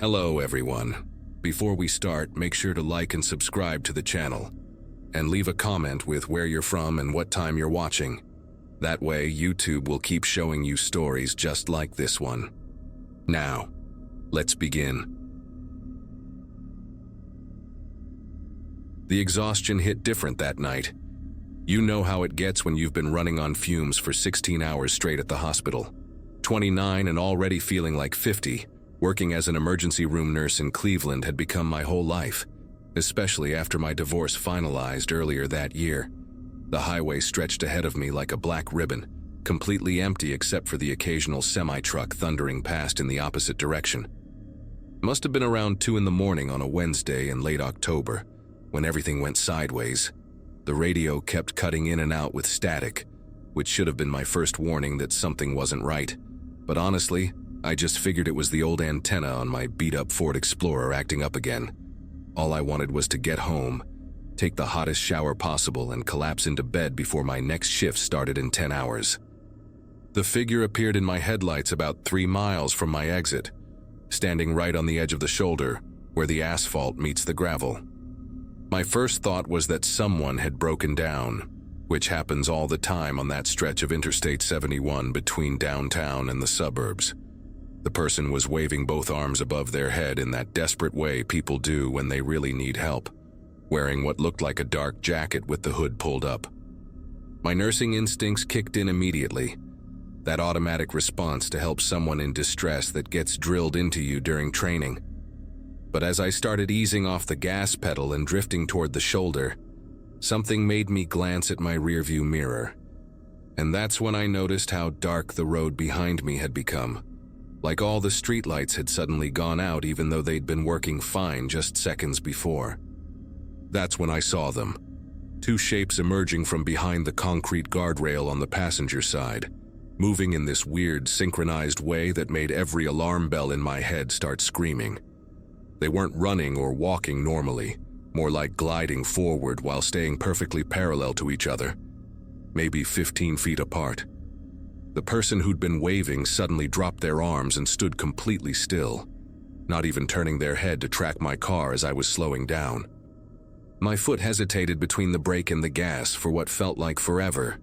Hello everyone. Before we start, make sure to like and subscribe to the channel, and leave a comment with where you're from and what time you're watching. That way, YouTube will keep showing you stories just like this one. Now, let's begin. The exhaustion hit different that night. You know how it gets when you've been running on fumes for 16 hours straight at the hospital. 29 and already feeling like 50, working as an emergency room nurse in Cleveland had become my whole life, especially after my divorce finalized earlier that year. The highway stretched ahead of me like a black ribbon, completely empty except for the occasional semi-truck thundering past in the opposite direction. Must have been around 2 in the morning on a Wednesday in late October, when everything went sideways. The radio kept cutting in and out with static, which should have been my first warning that something wasn't right. But honestly, I just figured it was the old antenna on my beat-up Ford Explorer acting up again. All I wanted was to get home, take the hottest shower possible, and collapse into bed before my next shift started in 10 hours. The figure appeared in my headlights about 3 miles from my exit, standing right on the edge of the shoulder, where the asphalt meets the gravel. My first thought was that someone had broken down, which happens all the time on that stretch of Interstate 71 between downtown and the suburbs. The person was waving both arms above their head in that desperate way people do when they really need help, wearing what looked like a dark jacket with the hood pulled up. My nursing instincts kicked in immediately, that automatic response to help someone in distress that gets drilled into you during training. But as I started easing off the gas pedal and drifting toward the shoulder, something made me glance at my rearview mirror. And that's when I noticed how dark the road behind me had become. Like all the streetlights had suddenly gone out even though they'd been working fine just seconds before. That's when I saw them. 2 shapes emerging from behind the concrete guardrail on the passenger side, moving in this weird synchronized way that made every alarm bell in my head start screaming. They weren't running or walking normally, more like gliding forward while staying perfectly parallel to each other, maybe 15 feet apart. The person who'd been waving suddenly dropped their arms and stood completely still, not even turning their head to track my car as I was slowing down. My foot hesitated between the brake and the gas for what felt like forever,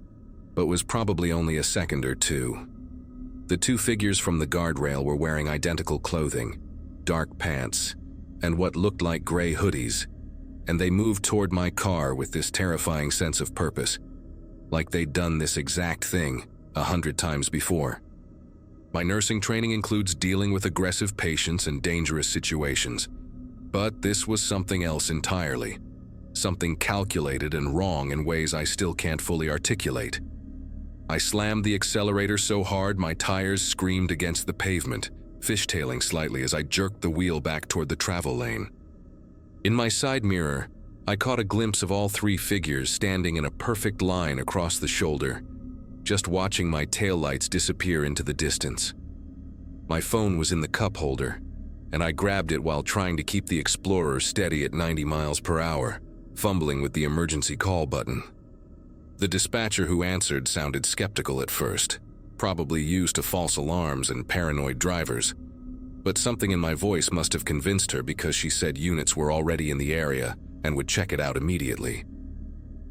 but was probably only a second or two. The 2 figures from the guardrail were wearing identical clothing, dark pants, and what looked like gray hoodies, and they moved toward my car with this terrifying sense of purpose, like they'd done this exact thing 100 times before. My nursing training includes dealing with aggressive patients and dangerous situations, but this was something else entirely, something calculated and wrong in ways I still can't fully articulate. I slammed the accelerator so hard my tires screamed against the pavement, fishtailing slightly as I jerked the wheel back toward the travel lane. In my side mirror, I caught a glimpse of all 3 figures standing in a perfect line across the shoulder, just watching my taillights disappear into the distance. My phone was in the cup holder, and I grabbed it while trying to keep the Explorer steady at 90 miles per hour, fumbling with the emergency call button. The dispatcher who answered sounded skeptical at first, probably used to false alarms and paranoid drivers, but something in my voice must have convinced her because she said units were already in the area and would check it out immediately.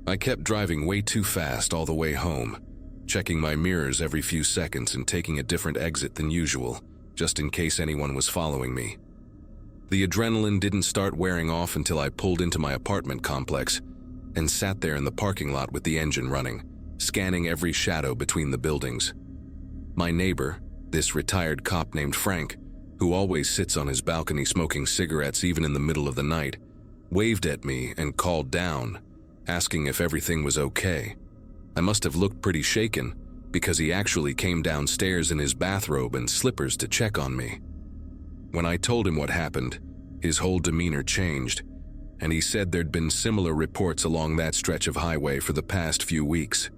I kept driving way too fast all the way home, checking my mirrors every few seconds and taking a different exit than usual, just in case anyone was following me. The adrenaline didn't start wearing off until I pulled into my apartment complex and sat there in the parking lot with the engine running, scanning every shadow between the buildings. My neighbor, this retired cop named Frank, who always sits on his balcony smoking cigarettes even in the middle of the night, waved at me and called down, asking if everything was okay. I must have looked pretty shaken, because he actually came downstairs in his bathrobe and slippers to check on me. When I told him what happened, his whole demeanor changed, and he said there'd been similar reports along that stretch of highway for the past few weeks.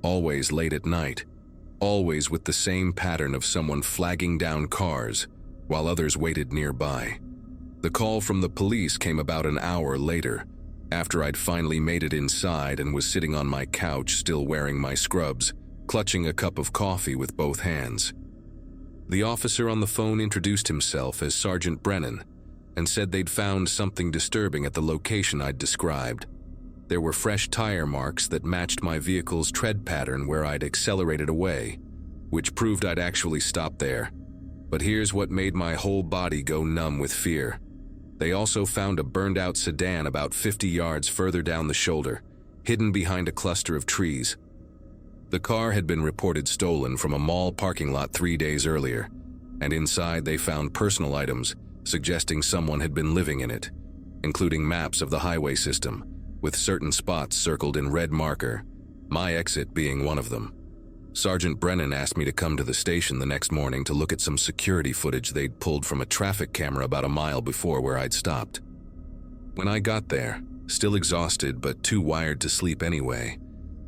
Always late at night, always with the same pattern of someone flagging down cars, while others waited nearby. The call from the police came about an hour later, after I'd finally made it inside and was sitting on my couch still wearing my scrubs, clutching a cup of coffee with both hands. The officer on the phone introduced himself as Sergeant Brennan and said they'd found something disturbing at the location I'd described. There were fresh tire marks that matched my vehicle's tread pattern where I'd accelerated away, which proved I'd actually stopped there. But here's what made my whole body go numb with fear. They also found a burned-out sedan about 50 yards further down the shoulder, hidden behind a cluster of trees. The car had been reported stolen from a mall parking lot 3 days earlier, and inside they found personal items suggesting someone had been living in it, including maps of the highway system, with certain spots circled in red marker, my exit being one of them. Sergeant Brennan asked me to come to the station the next morning to look at some security footage they'd pulled from a traffic camera about a mile before where I'd stopped. When I got there, still exhausted but too wired to sleep anyway,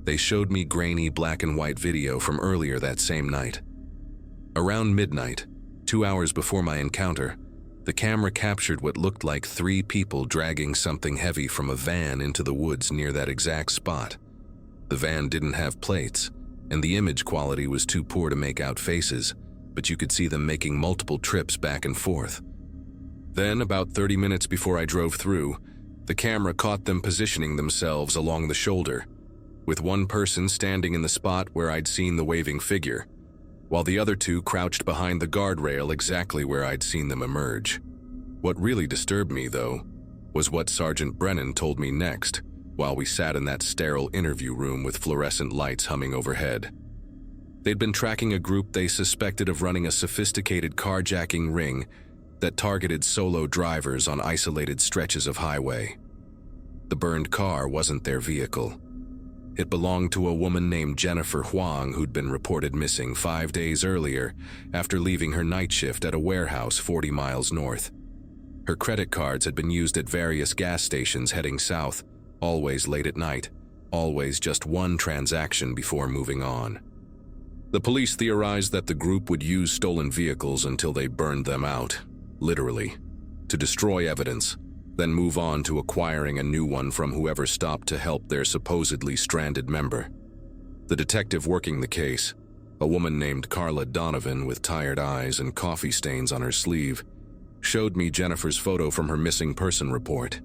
they showed me grainy black and white video from earlier that same night. Around midnight, 2 hours before my encounter, the camera captured what looked like 3 people dragging something heavy from a van into the woods near that exact spot. The van didn't have plates, and the image quality was too poor to make out faces, but you could see them making multiple trips back and forth. Then, about 30 minutes before I drove through, the camera caught them positioning themselves along the shoulder, with one person standing in the spot where I'd seen the waving figure, while the other 2 crouched behind the guardrail exactly where I'd seen them emerge. What really disturbed me, though, was what Sergeant Brennan told me next, while we sat in that sterile interview room with fluorescent lights humming overhead. They'd been tracking a group they suspected of running a sophisticated carjacking ring that targeted solo drivers on isolated stretches of highway. The burned car wasn't their vehicle. It belonged to a woman named Jennifer Huang who'd been reported missing 5 days earlier after leaving her night shift at a warehouse 40 miles north. Her credit cards had been used at various gas stations heading south, always late at night, always just one transaction before moving on. The police theorized that the group would use stolen vehicles until they burned them out, literally, to destroy evidence, then move on to acquiring a new one from whoever stopped to help their supposedly stranded member. The detective working the case, a woman named Carla Donovan with tired eyes and coffee stains on her sleeve, showed me Jennifer's photo from her missing person report.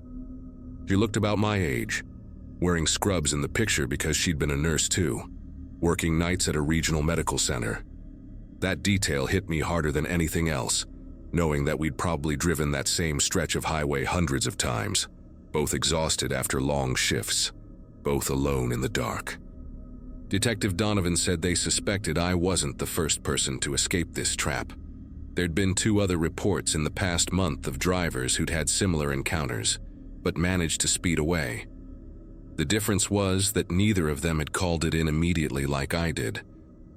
She looked about my age, wearing scrubs in the picture because she'd been a nurse too, working nights at a regional medical center. That detail hit me harder than anything else, knowing that we'd probably driven that same stretch of highway hundreds of times, both exhausted after long shifts, both alone in the dark. Detective Donovan said they suspected I wasn't the first person to escape this trap. There'd been 2 other reports in the past month of drivers who'd had similar encounters, but managed to speed away. The difference was that neither of them had called it in immediately like I did,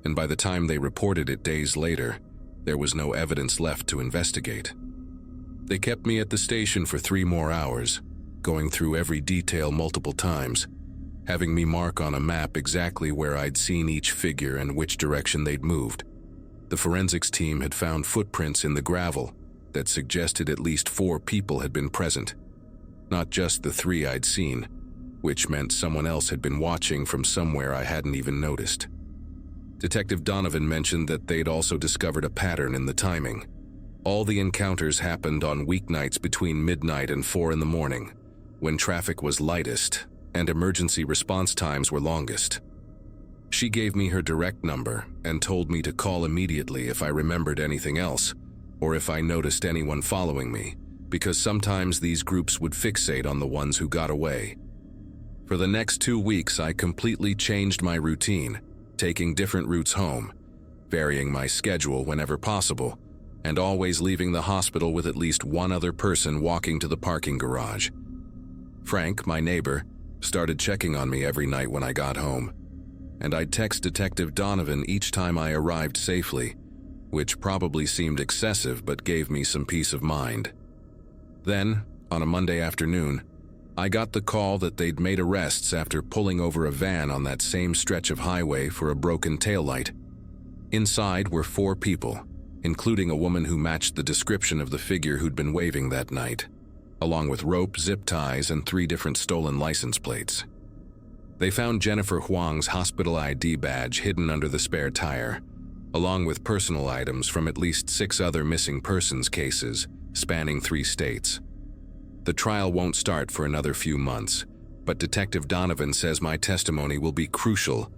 and by the time they reported it days later, there was no evidence left to investigate. They kept me at the station for 3 more hours, going through every detail multiple times, having me mark on a map exactly where I'd seen each figure and which direction they'd moved. The forensics team had found footprints in the gravel that suggested at least 4 people had been present, not just the 3 I'd seen, which meant someone else had been watching from somewhere I hadn't even noticed. Detective Donovan mentioned that they'd also discovered a pattern in the timing. All the encounters happened on weeknights between midnight and 4 in the morning, when traffic was lightest and emergency response times were longest. She gave me her direct number and told me to call immediately if I remembered anything else, or if I noticed anyone following me, because sometimes these groups would fixate on the ones who got away. For the next 2 weeks, I completely changed my routine, taking different routes home, varying my schedule whenever possible, and always leaving the hospital with at least one other person walking to the parking garage. Frank, my neighbor, started checking on me every night when I got home, and I'd text Detective Donovan each time I arrived safely, which probably seemed excessive but gave me some peace of mind. Then, on a Monday afternoon, I got the call that they'd made arrests after pulling over a van on that same stretch of highway for a broken taillight. Inside were 4 people, including a woman who matched the description of the figure who'd been waving that night, along with rope, zip ties, and 3 different stolen license plates. They found Jennifer Huang's hospital ID badge hidden under the spare tire, along with personal items from at least 6 other missing persons cases spanning 3 states. The trial won't start for another few months, but Detective Donovan says my testimony will be crucial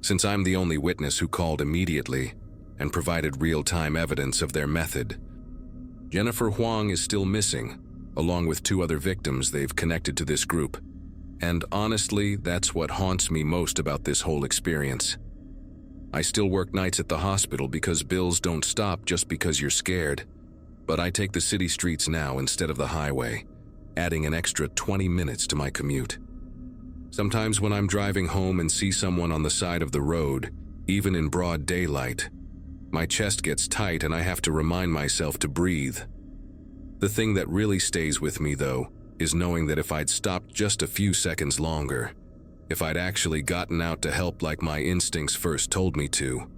since I'm the only witness who called immediately and provided real-time evidence of their method. Jennifer Huang is still missing, along with 2 other victims they've connected to this group. And honestly, that's what haunts me most about this whole experience. I still work nights at the hospital because bills don't stop just because you're scared. But I take the city streets now instead of the highway, adding an extra 20 minutes to my commute. Sometimes when I'm driving home and see someone on the side of the road, even in broad daylight, my chest gets tight and I have to remind myself to breathe. The thing that really stays with me, though, is knowing that if I'd stopped just a few seconds longer, if I'd actually gotten out to help like my instincts first told me to,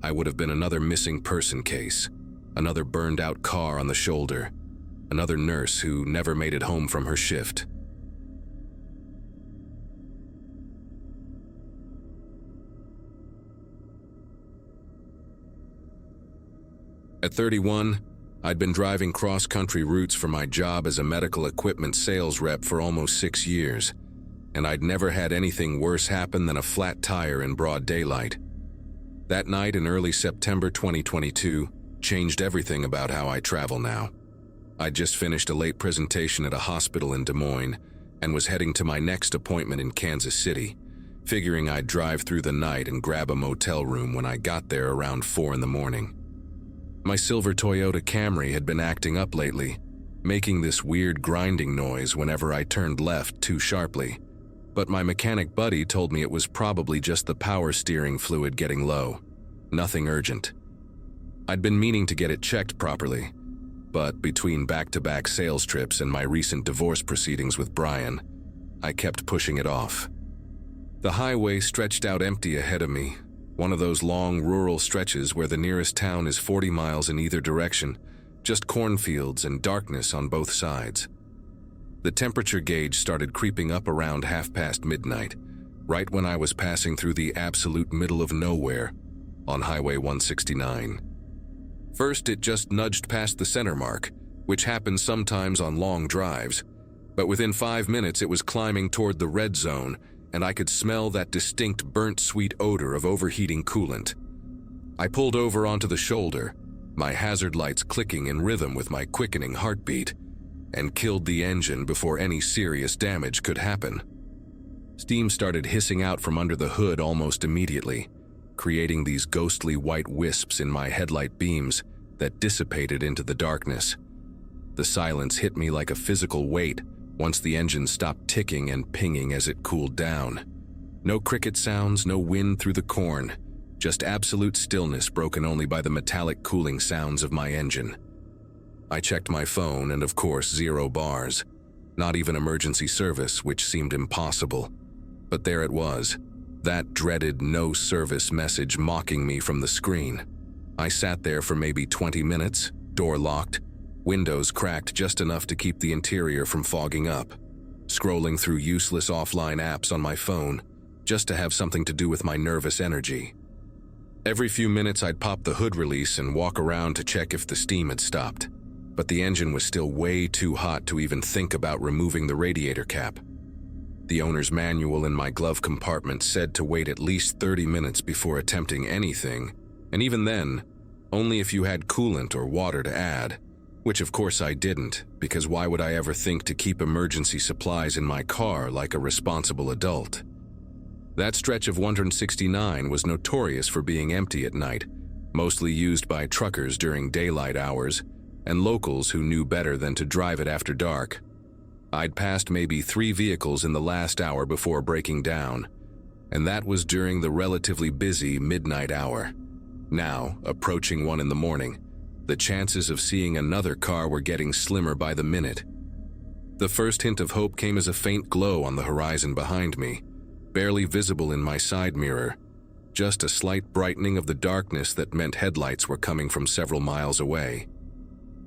I would have been another missing person case, another burned-out car on the shoulder, another nurse who never made it home from her shift. At 31, I'd been driving cross-country routes for my job as a medical equipment sales rep for almost 6 years, and I'd never had anything worse happen than a flat tire in broad daylight. That night in early September 2022 changed everything about how I travel now. I'd just finished a late presentation at a hospital in Des Moines and was heading to my next appointment in Kansas City, figuring I'd drive through the night and grab a motel room when I got there around 4 in the morning. My silver Toyota Camry had been acting up lately, making this weird grinding noise whenever I turned left too sharply, but my mechanic buddy told me it was probably just the power steering fluid getting low. Nothing urgent. I'd been meaning to get it checked properly, but between back-to-back sales trips and my recent divorce proceedings with Brian, I kept pushing it off. The highway stretched out empty ahead of me, one of those long rural stretches where the nearest town is 40 miles in either direction, just cornfields and darkness on both sides. The temperature gauge started creeping up around midnight, right when I was passing through the absolute middle of nowhere on Highway 169. First, it just nudged past the center mark, which happens sometimes on long drives, but within 5 minutes it was climbing toward the red zone, and I could smell that distinct burnt sweet odor of overheating coolant. I pulled over onto the shoulder, my hazard lights clicking in rhythm with my quickening heartbeat, and killed the engine before any serious damage could happen. Steam started hissing out from under the hood almost immediately, creating these ghostly white wisps in my headlight beams that dissipated into the darkness. The silence hit me like a physical weight once the engine stopped ticking and pinging as it cooled down. No cricket sounds, no wind through the corn, just absolute stillness broken only by the metallic cooling sounds of my engine. I checked my phone and of course 0 bars, not even emergency service, which seemed impossible. But there it was, that dreaded no service message mocking me from the screen. I sat there for maybe 20 minutes, door locked, windows cracked just enough to keep the interior from fogging up, scrolling through useless offline apps on my phone just to have something to do with my nervous energy. Every few minutes I'd pop the hood release and walk around to check if the steam had stopped, but the engine was still way too hot to even think about removing the radiator cap. The owner's manual in my glove compartment said to wait at least 30 minutes before attempting anything, and even then, only if you had coolant or water to add. Which of course I didn't, because why would I ever think to keep emergency supplies in my car like a responsible adult? That stretch of 169 was notorious for being empty at night, mostly used by truckers during daylight hours, and locals who knew better than to drive it after dark. I'd passed maybe 3 vehicles in the last hour before breaking down, and that was during the relatively busy midnight hour. Now, approaching 1 in the morning, the chances of seeing another car were getting slimmer by the minute. The first hint of hope came as a faint glow on the horizon behind me, barely visible in my side mirror, just a slight brightening of the darkness that meant headlights were coming from several miles away.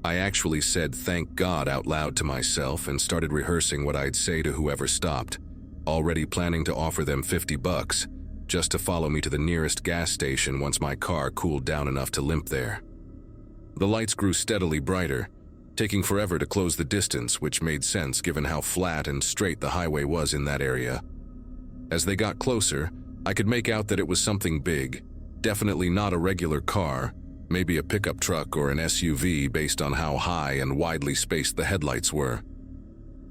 I actually said thank God out loud to myself and started rehearsing what I'd say to whoever stopped, already planning to offer them $50, just to follow me to the nearest gas station once my car cooled down enough to limp there. The lights grew steadily brighter, taking forever to close the distance, which made sense given how flat and straight the highway was in that area. As they got closer, I could make out that it was something big, definitely not a regular car, maybe a pickup truck or an SUV based on how high and widely spaced the headlights were.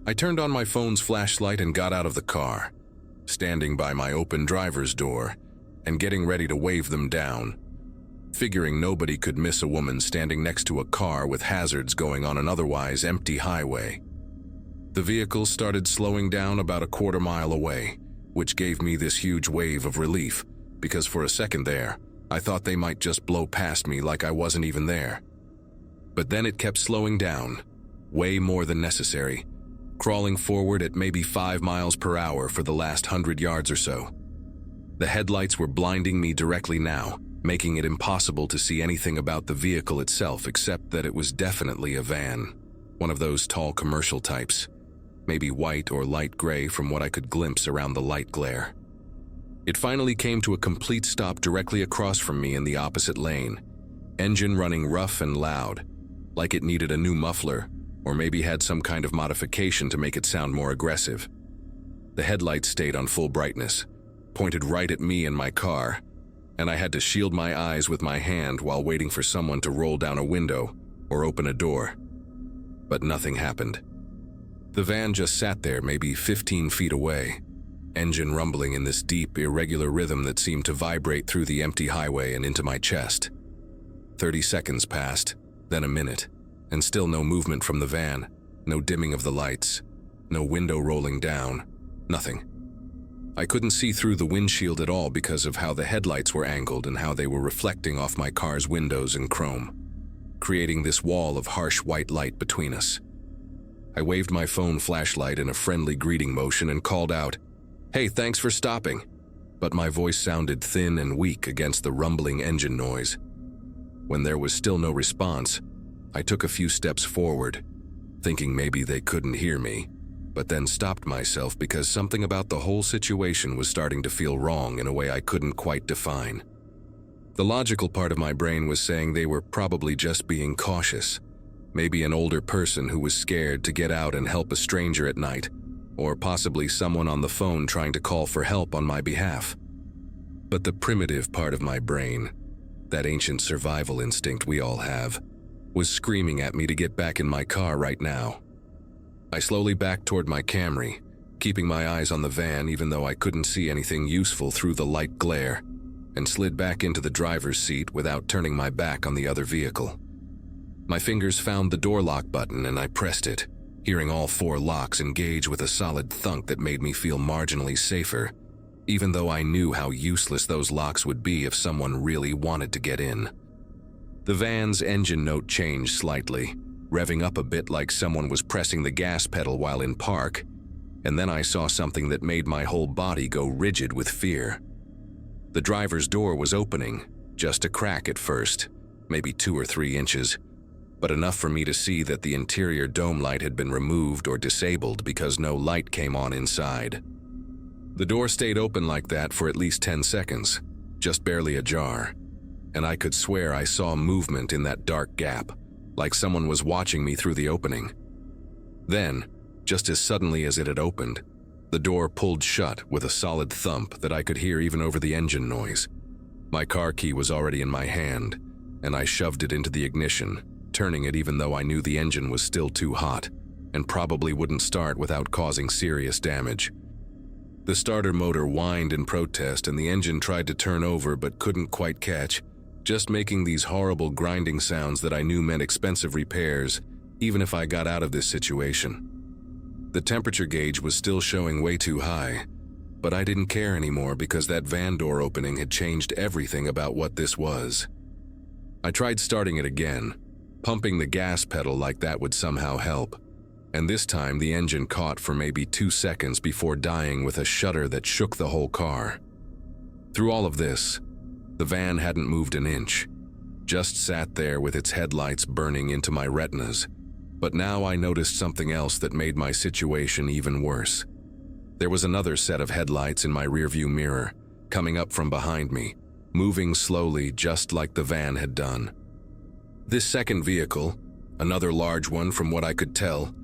I turned on my phone's flashlight and got out of the car, standing by my open driver's door and getting ready to wave them down, figuring nobody could miss a woman standing next to a car with hazards going on an otherwise empty highway. The vehicle started slowing down about a quarter mile away, which gave me this huge wave of relief, because for a second there, I thought they might just blow past me like I wasn't even there. But then it kept slowing down, way more than necessary, crawling forward at maybe 5 miles per hour for the last 100 yards or so. The headlights were blinding me directly now, making it impossible to see anything about the vehicle itself except that it was definitely a van, one of those tall commercial types, maybe white or light gray from what I could glimpse around the light glare. It finally came to a complete stop directly across from me in the opposite lane, engine running rough and loud, like it needed a new muffler, or maybe had some kind of modification to make it sound more aggressive. The headlights stayed on full brightness, pointed right at me and my car, and I had to shield my eyes with my hand while waiting for someone to roll down a window or open a door. But nothing happened. The van just sat there maybe 15 feet away, engine rumbling in this deep, irregular rhythm that seemed to vibrate through the empty highway and into my chest. 30 seconds passed, then a minute, and still no movement from the van, no dimming of the lights, no window rolling down, nothing. I couldn't see through the windshield at all because of how the headlights were angled and how they were reflecting off my car's windows and chrome, creating this wall of harsh white light between us. I waved my phone flashlight in a friendly greeting motion and called out, "Hey, thanks for stopping," but my voice sounded thin and weak against the rumbling engine noise. When there was still no response, I took a few steps forward, thinking maybe they couldn't hear me, but then stopped myself because something about the whole situation was starting to feel wrong in a way I couldn't quite define. The logical part of my brain was saying they were probably just being cautious, maybe an older person who was scared to get out and help a stranger at night, or possibly someone on the phone trying to call for help on my behalf. But the primitive part of my brain, that ancient survival instinct we all have, was screaming at me to get back in my car right now. I slowly backed toward my Camry, keeping my eyes on the van even though I couldn't see anything useful through the light glare, and slid back into the driver's seat without turning my back on the other vehicle. My fingers found the door lock button and I pressed it, hearing all 4 locks engage with a solid thunk that made me feel marginally safer, even though I knew how useless those locks would be if someone really wanted to get in. The van's engine note changed slightly, revving up a bit like someone was pressing the gas pedal while in park, and then I saw something that made my whole body go rigid with fear. The driver's door was opening, just a crack at first, maybe 2 or 3 inches, but enough for me to see that the interior dome light had been removed or disabled because no light came on inside. The door stayed open like that for at least 10 seconds, just barely ajar, and I could swear I saw movement in that dark gap, like someone was watching me through the opening. Then, just as suddenly as it had opened, the door pulled shut with a solid thump that I could hear even over the engine noise. My car key was already in my hand, and I shoved it into the ignition, turning it even though I knew the engine was still too hot and probably wouldn't start without causing serious damage. The starter motor whined in protest and the engine tried to turn over but couldn't quite catch, just making these horrible grinding sounds that I knew meant expensive repairs, even if I got out of this situation. The temperature gauge was still showing way too high, but I didn't care anymore because that van door opening had changed everything about what this was. I tried starting it again, pumping the gas pedal like that would somehow help, and this time the engine caught for maybe 2 seconds before dying with a shudder that shook the whole car. Through all of this, the van hadn't moved an inch, just sat there with its headlights burning into my retinas. But now I noticed something else that made my situation even worse. There was another set of headlights in my rearview mirror, coming up from behind me, moving slowly just like the van had done. This second vehicle, another large one from what I could tell,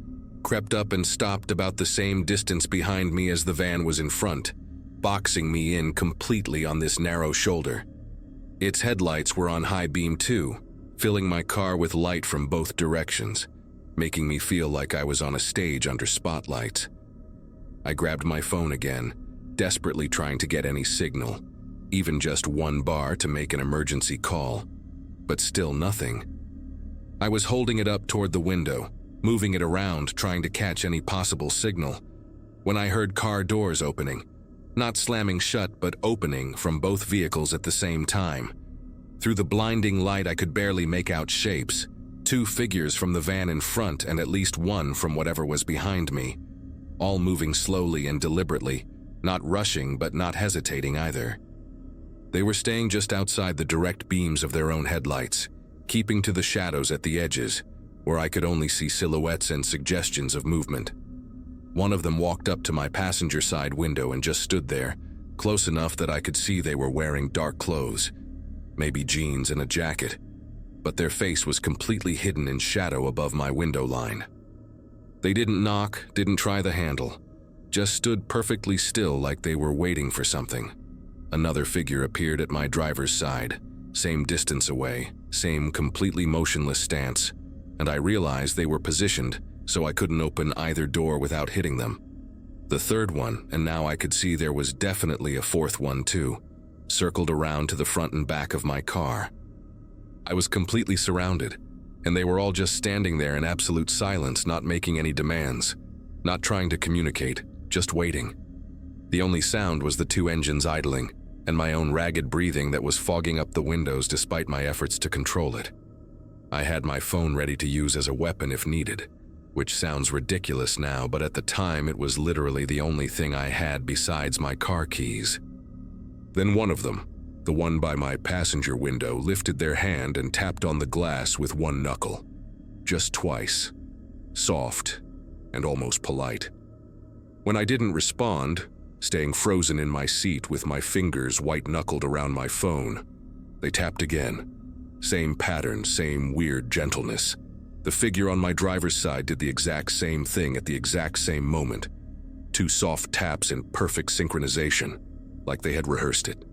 crept up and stopped about the same distance behind me as the van was in front, boxing me in completely on this narrow shoulder. Its headlights were on high beam too, filling my car with light from both directions, making me feel like I was on a stage under spotlights. I grabbed my phone again, desperately trying to get any signal, even just one bar to make an emergency call, but still nothing. I was holding it up toward the window, moving it around trying to catch any possible signal, when I heard car doors opening, not slamming shut but opening from both vehicles at the same time. Through the blinding light I could barely make out shapes, 2 figures from the van in front and at least one from whatever was behind me, all moving slowly and deliberately, not rushing but not hesitating either. They were staying just outside the direct beams of their own headlights, keeping to the shadows at the edges, where I could only see silhouettes and suggestions of movement. One of them walked up to my passenger side window and just stood there, close enough that I could see they were wearing dark clothes, maybe jeans and a jacket, but their face was completely hidden in shadow above my window line. They didn't knock, didn't try the handle, just stood perfectly still like they were waiting for something. Another figure appeared at my driver's side, same distance away, same completely motionless stance, and I realized they were positioned so I couldn't open either door without hitting them. The third one, and now I could see there was definitely a fourth one too, circled around to the front and back of my car. I was completely surrounded, and they were all just standing there in absolute silence, not making any demands, not trying to communicate, just waiting. The only sound was the 2 engines idling, and my own ragged breathing that was fogging up the windows despite my efforts to control it. I had my phone ready to use as a weapon if needed, which sounds ridiculous now, but at the time it was literally the only thing I had besides my car keys. Then one of them, the one by my passenger window, lifted their hand and tapped on the glass with one knuckle. Just twice. Soft and almost polite. When I didn't respond, staying frozen in my seat with my fingers white-knuckled around my phone, they tapped again. Same pattern, same weird gentleness. The figure on my driver's side did the exact same thing at the exact same moment. 2 soft taps in perfect synchronization, like they had rehearsed it.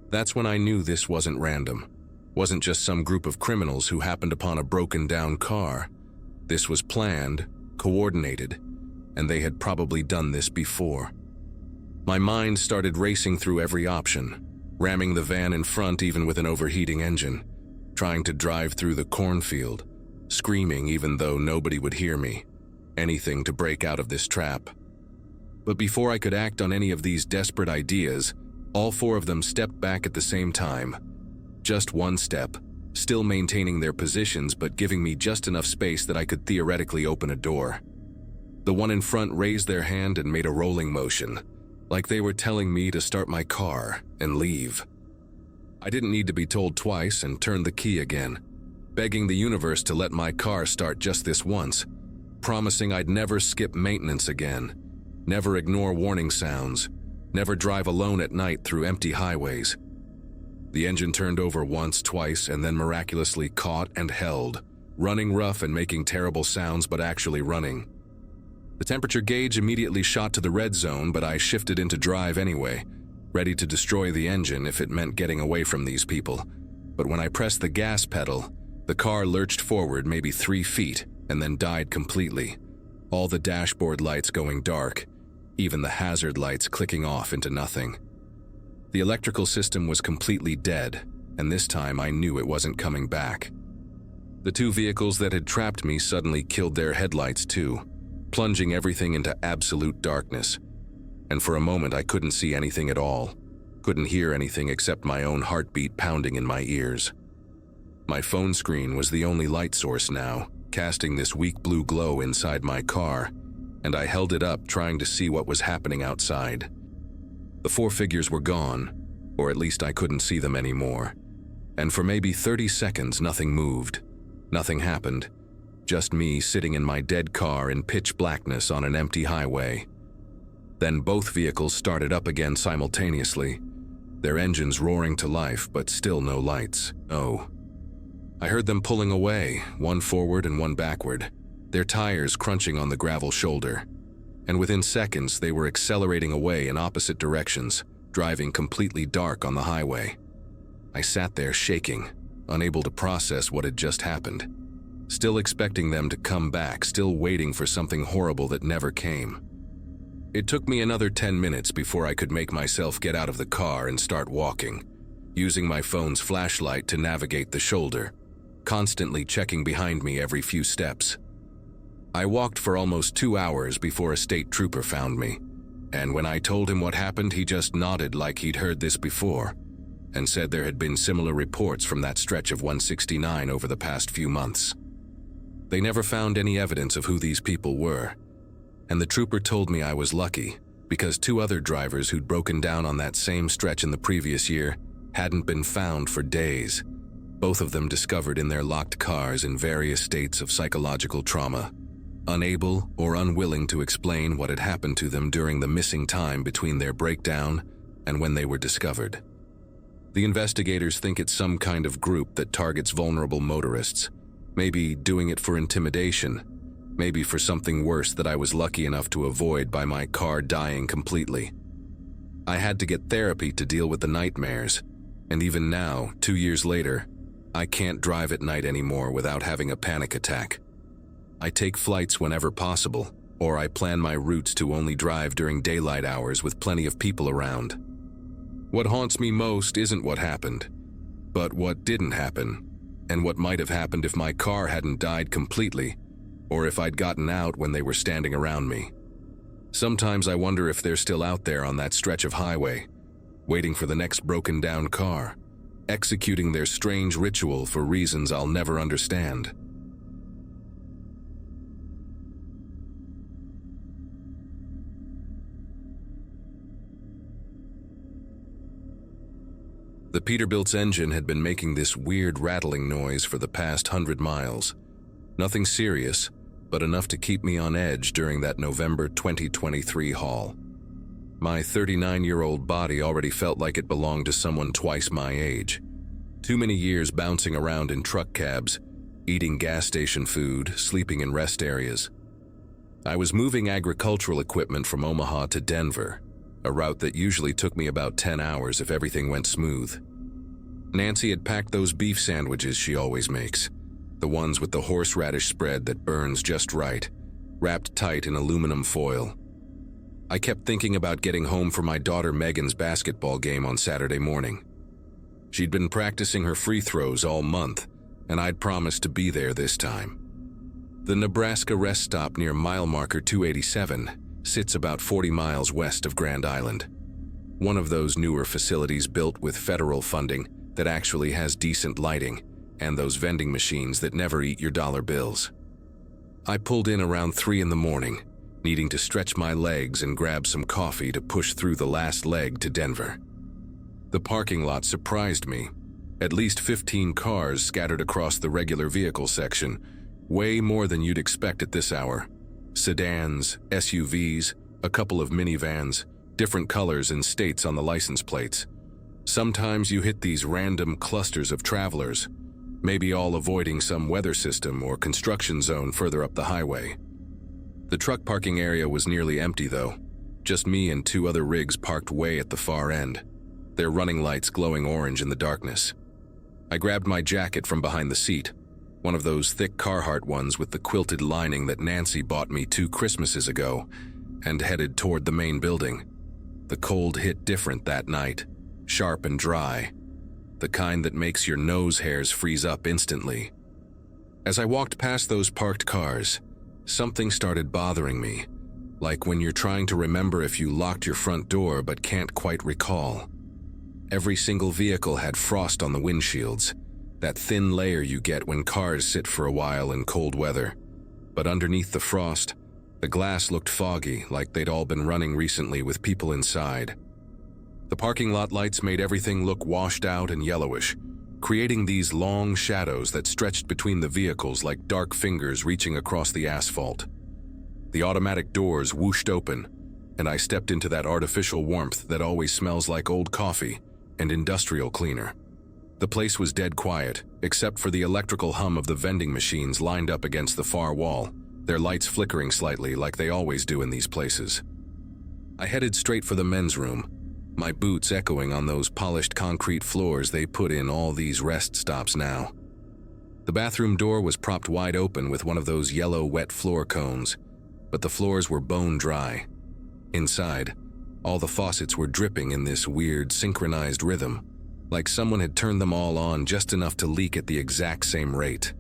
That's when I knew this wasn't random. Wasn't just some group of criminals who happened upon a broken-down car. This was planned, coordinated, and they had probably done this before. My mind started racing through every option, ramming the van in front even with an overheating engine, trying to drive through the cornfield, screaming even though nobody would hear me, anything to break out of this trap. But before I could act on any of these desperate ideas, all 4 of them stepped back at the same time. Just one step, still maintaining their positions but giving me just enough space that I could theoretically open a door. The one in front raised their hand and made a rolling motion, like they were telling me to start my car and leave. I didn't need to be told twice and turned the key again, begging the universe to let my car start just this once, promising I'd never skip maintenance again, never ignore warning sounds, never drive alone at night through empty highways. The engine turned over once, twice, and then miraculously caught and held, running rough and making terrible sounds but actually running. The temperature gauge immediately shot to the red zone, but I shifted into drive anyway, ready to destroy the engine if it meant getting away from these people. But when I pressed the gas pedal, the car lurched forward maybe 3 feet and then died completely, all the dashboard lights going dark, even the hazard lights clicking off into nothing. The electrical system was completely dead, and this time I knew it wasn't coming back. The 2 vehicles that had trapped me suddenly killed their headlights too, plunging everything into absolute darkness. And for a moment I couldn't see anything at all, couldn't hear anything except my own heartbeat pounding in my ears. My phone screen was the only light source now, casting this weak blue glow inside my car, and I held it up trying to see what was happening outside. The 4 figures were gone, or at least I couldn't see them anymore, and for maybe 30 seconds nothing moved, nothing happened, just me sitting in my dead car in pitch blackness on an empty highway. Then both vehicles started up again simultaneously, their engines roaring to life but still no lights. Oh. I heard them pulling away, one forward and one backward, their tires crunching on the gravel shoulder. And within seconds, they were accelerating away in opposite directions, driving completely dark on the highway. I sat there shaking, unable to process what had just happened. Still expecting them to come back, still waiting for something horrible that never came. It took me another 10 minutes before I could make myself get out of the car and start walking, using my phone's flashlight to navigate the shoulder, constantly checking behind me every few steps. I walked for almost 2 hours before a state trooper found me, and when I told him what happened, he just nodded like he'd heard this before, and said there had been similar reports from that stretch of 169 over the past few months. They never found any evidence of who these people were, and the trooper told me I was lucky because 2 other drivers who'd broken down on that same stretch in the previous year hadn't been found for days, both of them discovered in their locked cars in various states of psychological trauma, unable or unwilling to explain what had happened to them during the missing time between their breakdown and when they were discovered. The investigators think it's some kind of group that targets vulnerable motorists, maybe doing it for intimidation, maybe for something worse that I was lucky enough to avoid by my car dying completely. I had to get therapy to deal with the nightmares, and even now, 2 years later, I can't drive at night anymore without having a panic attack. I take flights whenever possible, or I plan my routes to only drive during daylight hours with plenty of people around. What haunts me most isn't what happened, but what didn't happen, and what might have happened if my car hadn't died completely, or if I'd gotten out when they were standing around me. Sometimes I wonder if they're still out there on that stretch of highway, waiting for the next broken down car, executing their strange ritual for reasons I'll never understand. The Peterbilt's engine had been making this weird rattling noise for the past 100 miles. Nothing serious, but enough to keep me on edge during that November 2023 haul. My 39-year-old body already felt like it belonged to someone twice my age. Too many years bouncing around in truck cabs, eating gas station food, sleeping in rest areas. I was moving agricultural equipment from Omaha to Denver, a route that usually took me about 10 hours if everything went smooth. Nancy had packed those beef sandwiches she always makes, the ones with the horseradish spread that burns just right, wrapped tight in aluminum foil. I kept thinking about getting home for my daughter Megan's basketball game on Saturday morning. She'd been practicing her free throws all month, and I'd promised to be there this time. The Nebraska rest stop near mile marker 287 sits about 40 miles west of Grand Island. One of those newer facilities built with federal funding that actually has decent lighting and those vending machines that never eat your dollar bills. I pulled in around 3 in the morning, needing to stretch my legs and grab some coffee to push through the last leg to Denver. The parking lot surprised me. At least 15 cars scattered across the regular vehicle section, way more than you'd expect at this hour. Sedans, SUVs, a couple of minivans, different colors and states on the license plates. Sometimes you hit these random clusters of travelers, maybe all avoiding some weather system or construction zone further up the highway. The truck parking area was nearly empty though, just me and 2 other rigs parked way at the far end, their running lights glowing orange in the darkness. I grabbed my jacket from behind the seat, one of those thick Carhartt ones with the quilted lining that Nancy bought me 2 Christmases ago, and headed toward the main building. The cold hit different that night, sharp and dry, the kind that makes your nose hairs freeze up instantly. As I walked past those parked cars, something started bothering me, like when you're trying to remember if you locked your front door but can't quite recall. Every single vehicle had frost on the windshields, that thin layer you get when cars sit for a while in cold weather. But underneath the frost, the glass looked foggy, like they'd all been running recently with people inside. The parking lot lights made everything look washed out and yellowish, creating these long shadows that stretched between the vehicles like dark fingers reaching across the asphalt. The automatic doors whooshed open, and I stepped into that artificial warmth that always smells like old coffee and industrial cleaner. The place was dead quiet, except for the electrical hum of the vending machines lined up against the far wall, their lights flickering slightly like they always do in these places. I headed straight for the men's room, my boots echoing on those polished concrete floors they put in all these rest stops now. The bathroom door was propped wide open with one of those yellow wet floor cones, but the floors were bone dry. Inside, all the faucets were dripping in this weird synchronized rhythm, like someone had turned them all on just enough to leak at the exact same rate.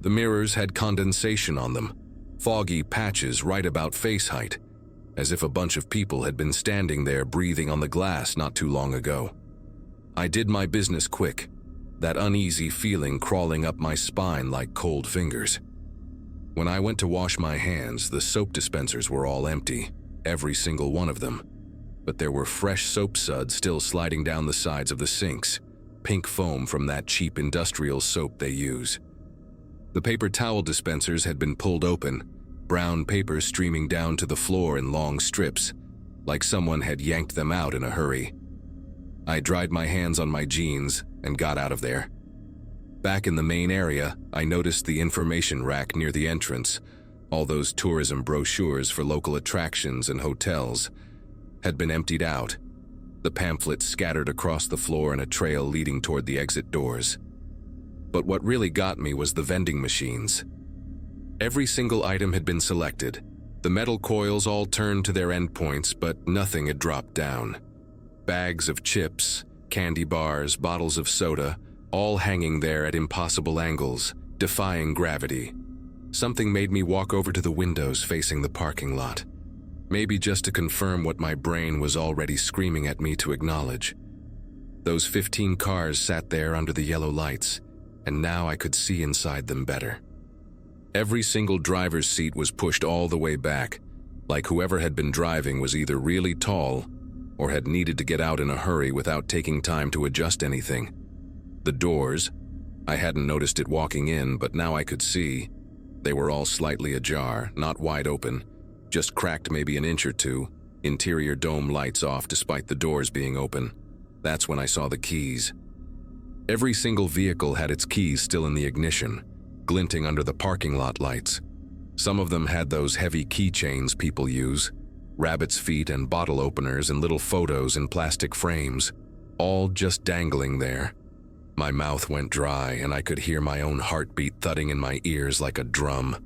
The mirrors had condensation on them, foggy patches right about face height, as if a bunch of people had been standing there breathing on the glass not too long ago. I did my business quick, that uneasy feeling crawling up my spine like cold fingers. When I went to wash my hands, the soap dispensers were all empty, every single one of them. But there were fresh soap suds still sliding down the sides of the sinks, pink foam from that cheap industrial soap they use. The paper towel dispensers had been pulled open, brown paper streaming down to the floor in long strips, like someone had yanked them out in a hurry. I dried my hands on my jeans and got out of there. Back in the main area, I noticed the information rack near the entrance. All those tourism brochures for local attractions and hotels had been emptied out, the pamphlets scattered across the floor in a trail leading toward the exit doors. But what really got me was the vending machines. Every single item had been selected, the metal coils all turned to their endpoints, but nothing had dropped down. Bags of chips, candy bars, bottles of soda, all hanging there at impossible angles, defying gravity. Something made me walk over to the windows facing the parking lot. Maybe just to confirm what my brain was already screaming at me to acknowledge. Those 15 cars sat there under the yellow lights, and now I could see inside them better. Every single driver's seat was pushed all the way back, like whoever had been driving was either really tall or had needed to get out in a hurry without taking time to adjust anything. The doors, I hadn't noticed it walking in, but now I could see. They were all slightly ajar, not wide open, just cracked maybe an inch or two, interior dome lights off despite the doors being open. That's when I saw the keys. Every single vehicle had its keys still in the ignition, glinting under the parking lot lights. Some of them had those heavy keychains people use, rabbit's feet and bottle openers and little photos in plastic frames, all just dangling there. My mouth went dry and I could hear my own heartbeat thudding in my ears like a drum.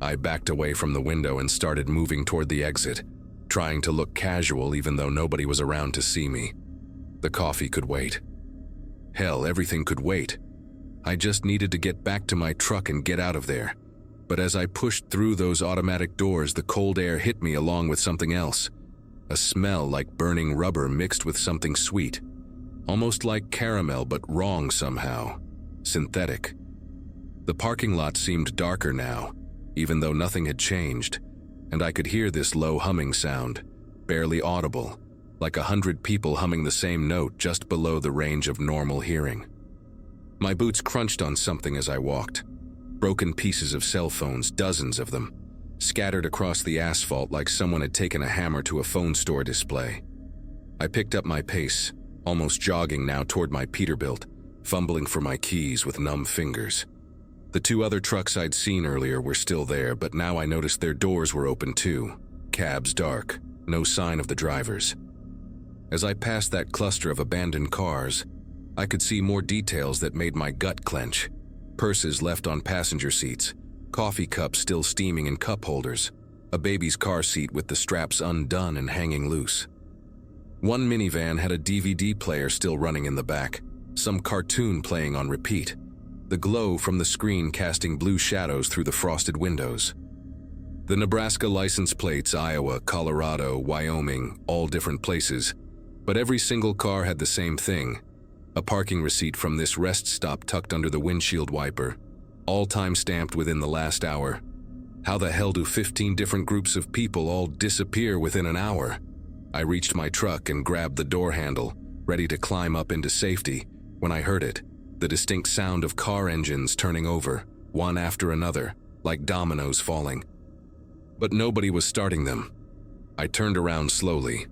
I backed away from the window and started moving toward the exit, trying to look casual even though nobody was around to see me. The coffee could wait. Hell, everything could wait. I just needed to get back to my truck and get out of there. But as I pushed through those automatic doors, the cold air hit me along with something else. A smell like burning rubber mixed with something sweet. Almost like caramel, but wrong somehow. Synthetic. The parking lot seemed darker now, even though nothing had changed, and I could hear this low humming sound, barely audible, like 100 people humming the same note just below the range of normal hearing. My boots crunched on something as I walked. Broken pieces of cell phones, dozens of them, scattered across the asphalt like someone had taken a hammer to a phone store display. I picked up my pace, almost jogging now toward my Peterbilt, fumbling for my keys with numb fingers. The two other trucks I'd seen earlier were still there, but now I noticed their doors were open too. Cabs dark, no sign of the drivers. As I passed that cluster of abandoned cars, I could see more details that made my gut clench. Purses left on passenger seats, coffee cups still steaming in cup holders, a baby's car seat with the straps undone and hanging loose. One minivan had a DVD player still running in the back, some cartoon playing on repeat, the glow from the screen casting blue shadows through the frosted windows. The Nebraska license plates, Iowa, Colorado, Wyoming, all different places, but every single car had the same thing. A parking receipt from this rest stop tucked under the windshield wiper, all time-stamped within the last hour. How the hell do 15 different groups of people all disappear within an hour? I reached my truck and grabbed the door handle, ready to climb up into safety, when I heard it, the distinct sound of car engines turning over, one after another, like dominoes falling. But nobody was starting them. I turned around slowly.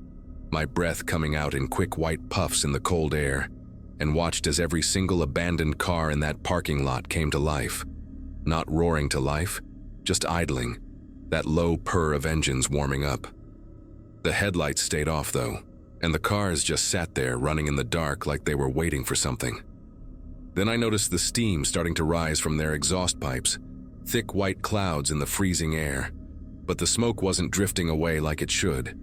my breath coming out in quick white puffs in the cold air, and watched as every single abandoned car in that parking lot came to life. Not roaring to life, just idling, that low purr of engines warming up. The headlights stayed off though, and the cars just sat there running in the dark like they were waiting for something. Then I noticed the steam starting to rise from their exhaust pipes, thick white clouds in the freezing air, but the smoke wasn't drifting away like it should.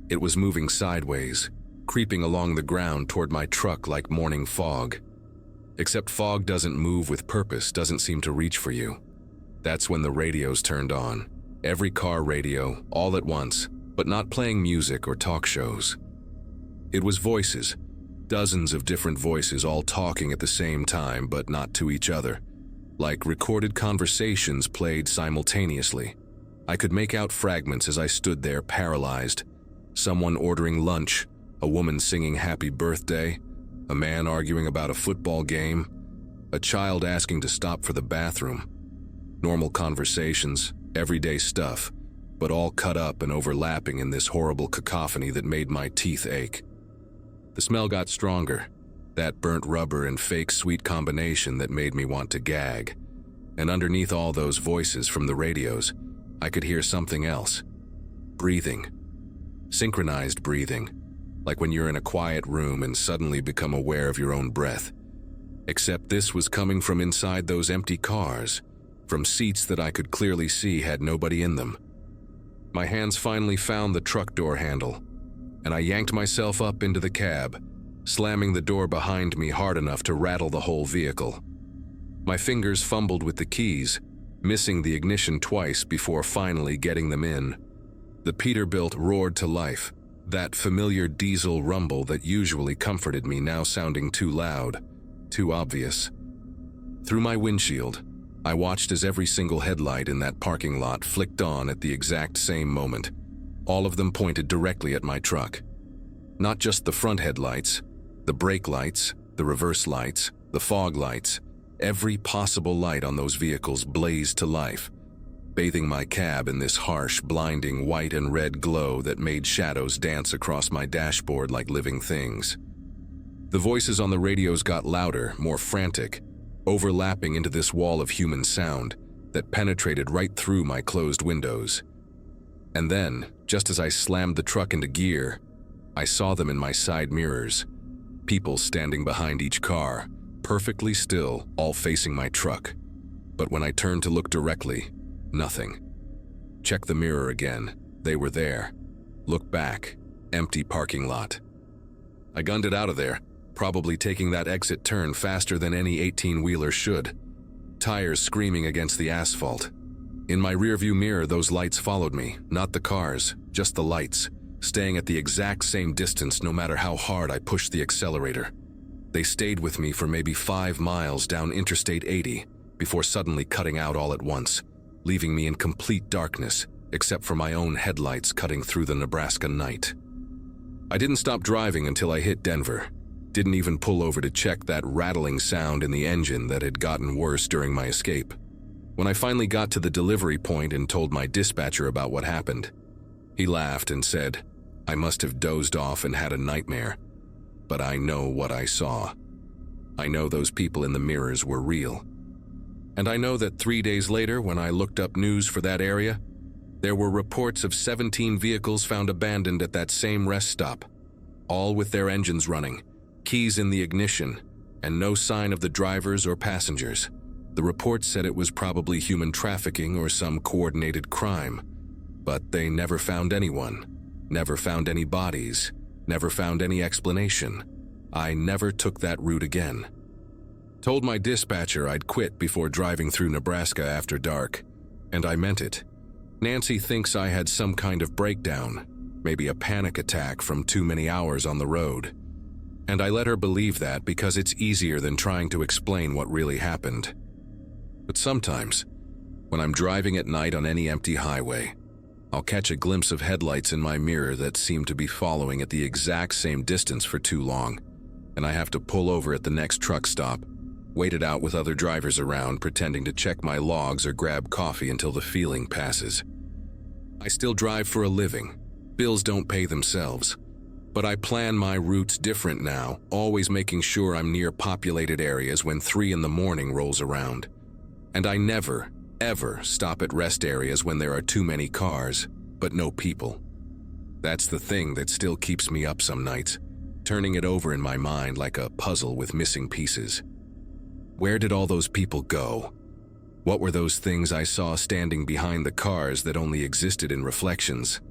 It was moving sideways, creeping along the ground toward my truck like morning fog. Except fog doesn't move with purpose, doesn't seem to reach for you. That's when the radios turned on. Every car radio, all at once, but not playing music or talk shows. It was voices, dozens of different voices all talking at the same time but not to each other, like recorded conversations played simultaneously. I could make out fragments as I stood there paralyzed. Someone ordering lunch, a woman singing happy birthday, a man arguing about a football game, a child asking to stop for the bathroom. Normal conversations, everyday stuff, but all cut up and overlapping in this horrible cacophony that made my teeth ache. The smell got stronger, that burnt rubber and fake sweet combination that made me want to gag. And underneath all those voices from the radios, I could hear something else. Breathing. Synchronized breathing, like when you're in a quiet room and suddenly become aware of your own breath. Except this was coming from inside those empty cars, from seats that I could clearly see had nobody in them. My hands finally found the truck door handle, and I yanked myself up into the cab, slamming the door behind me hard enough to rattle the whole vehicle. My fingers fumbled with the keys, missing the ignition twice before finally getting them in. The Peterbilt roared to life, that familiar diesel rumble that usually comforted me now sounding too loud, too obvious. Through my windshield, I watched as every single headlight in that parking lot flicked on at the exact same moment. All of them pointed directly at my truck. Not just the front headlights, the brake lights, the reverse lights, the fog lights, every possible light on those vehicles blazed to life, bathing my cab in this harsh, blinding white and red glow that made shadows dance across my dashboard like living things. The voices on the radios got louder, more frantic, overlapping into this wall of human sound that penetrated right through my closed windows. And then, just as I slammed the truck into gear, I saw them in my side mirrors, people standing behind each car, perfectly still, all facing my truck. But when I turned to look directly, nothing. Check the mirror again. They were there. Look back. Empty parking lot. I gunned it out of there, probably taking that exit turn faster than any 18-wheeler should. Tires screaming against the asphalt. In my rearview mirror, those lights followed me, not the cars, just the lights, staying at the exact same distance no matter how hard I pushed the accelerator. They stayed with me for maybe 5 miles down Interstate 80 before suddenly cutting out all at once, leaving me in complete darkness, except for my own headlights cutting through the Nebraska night. I didn't stop driving until I hit Denver. Didn't even pull over to check that rattling sound in the engine that had gotten worse during my escape. When I finally got to the delivery point and told my dispatcher about what happened, he laughed and said, I must have dozed off and had a nightmare, but I know what I saw. I know those people in the mirrors were real. And I know that 3 days later, when I looked up news for that area, there were reports of 17 vehicles found abandoned at that same rest stop, all with their engines running, keys in the ignition, and no sign of the drivers or passengers. The reports said it was probably human trafficking or some coordinated crime, but they never found anyone, never found any bodies, never found any explanation. I never took that route again. Told my dispatcher I'd quit before driving through Nebraska after dark, and I meant it. Nancy thinks I had some kind of breakdown, maybe a panic attack from too many hours on the road. And I let her believe that because it's easier than trying to explain what really happened. But sometimes, when I'm driving at night on any empty highway, I'll catch a glimpse of headlights in my mirror that seem to be following at the exact same distance for too long, and I have to pull over at the next truck stop, wait it out with other drivers around, pretending to check my logs or grab coffee until the feeling passes. I still drive for a living. Bills don't pay themselves. But I plan my routes different now, always making sure I'm near populated areas when 3 in the morning rolls around. And I never, ever stop at rest areas when there are too many cars, but no people. That's the thing that still keeps me up some nights, turning it over in my mind like a puzzle with missing pieces. Where did all those people go? What were those things I saw standing behind the cars that only existed in reflections?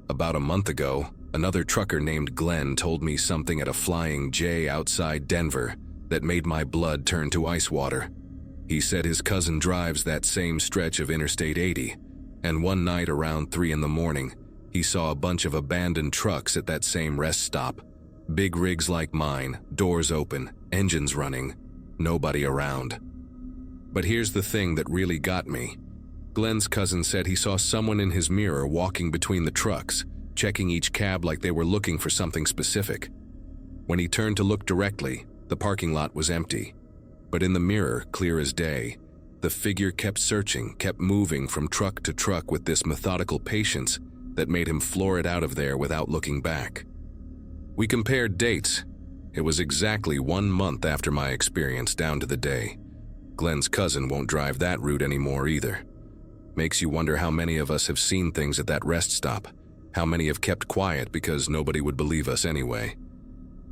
About a month ago, another trucker named Glenn told me something at a Flying J outside Denver that made my blood turn to ice water. He said his cousin drives that same stretch of Interstate 80, and one night around 3 in the morning, he saw a bunch of abandoned trucks at that same rest stop. Big rigs like mine, doors open, engines running, nobody around. But here's the thing that really got me. Glenn's cousin said he saw someone in his mirror walking between the trucks, checking each cab like they were looking for something specific. When he turned to look directly, the parking lot was empty. But in the mirror, clear as day, the figure kept searching, kept moving from truck to truck with this methodical patience that made him floor it out of there without looking back. We compared dates. It was exactly 1 month after my experience, down to the day. Glenn's cousin won't drive that route anymore either. Makes you wonder how many of us have seen things at that rest stop, how many have kept quiet because nobody would believe us anyway.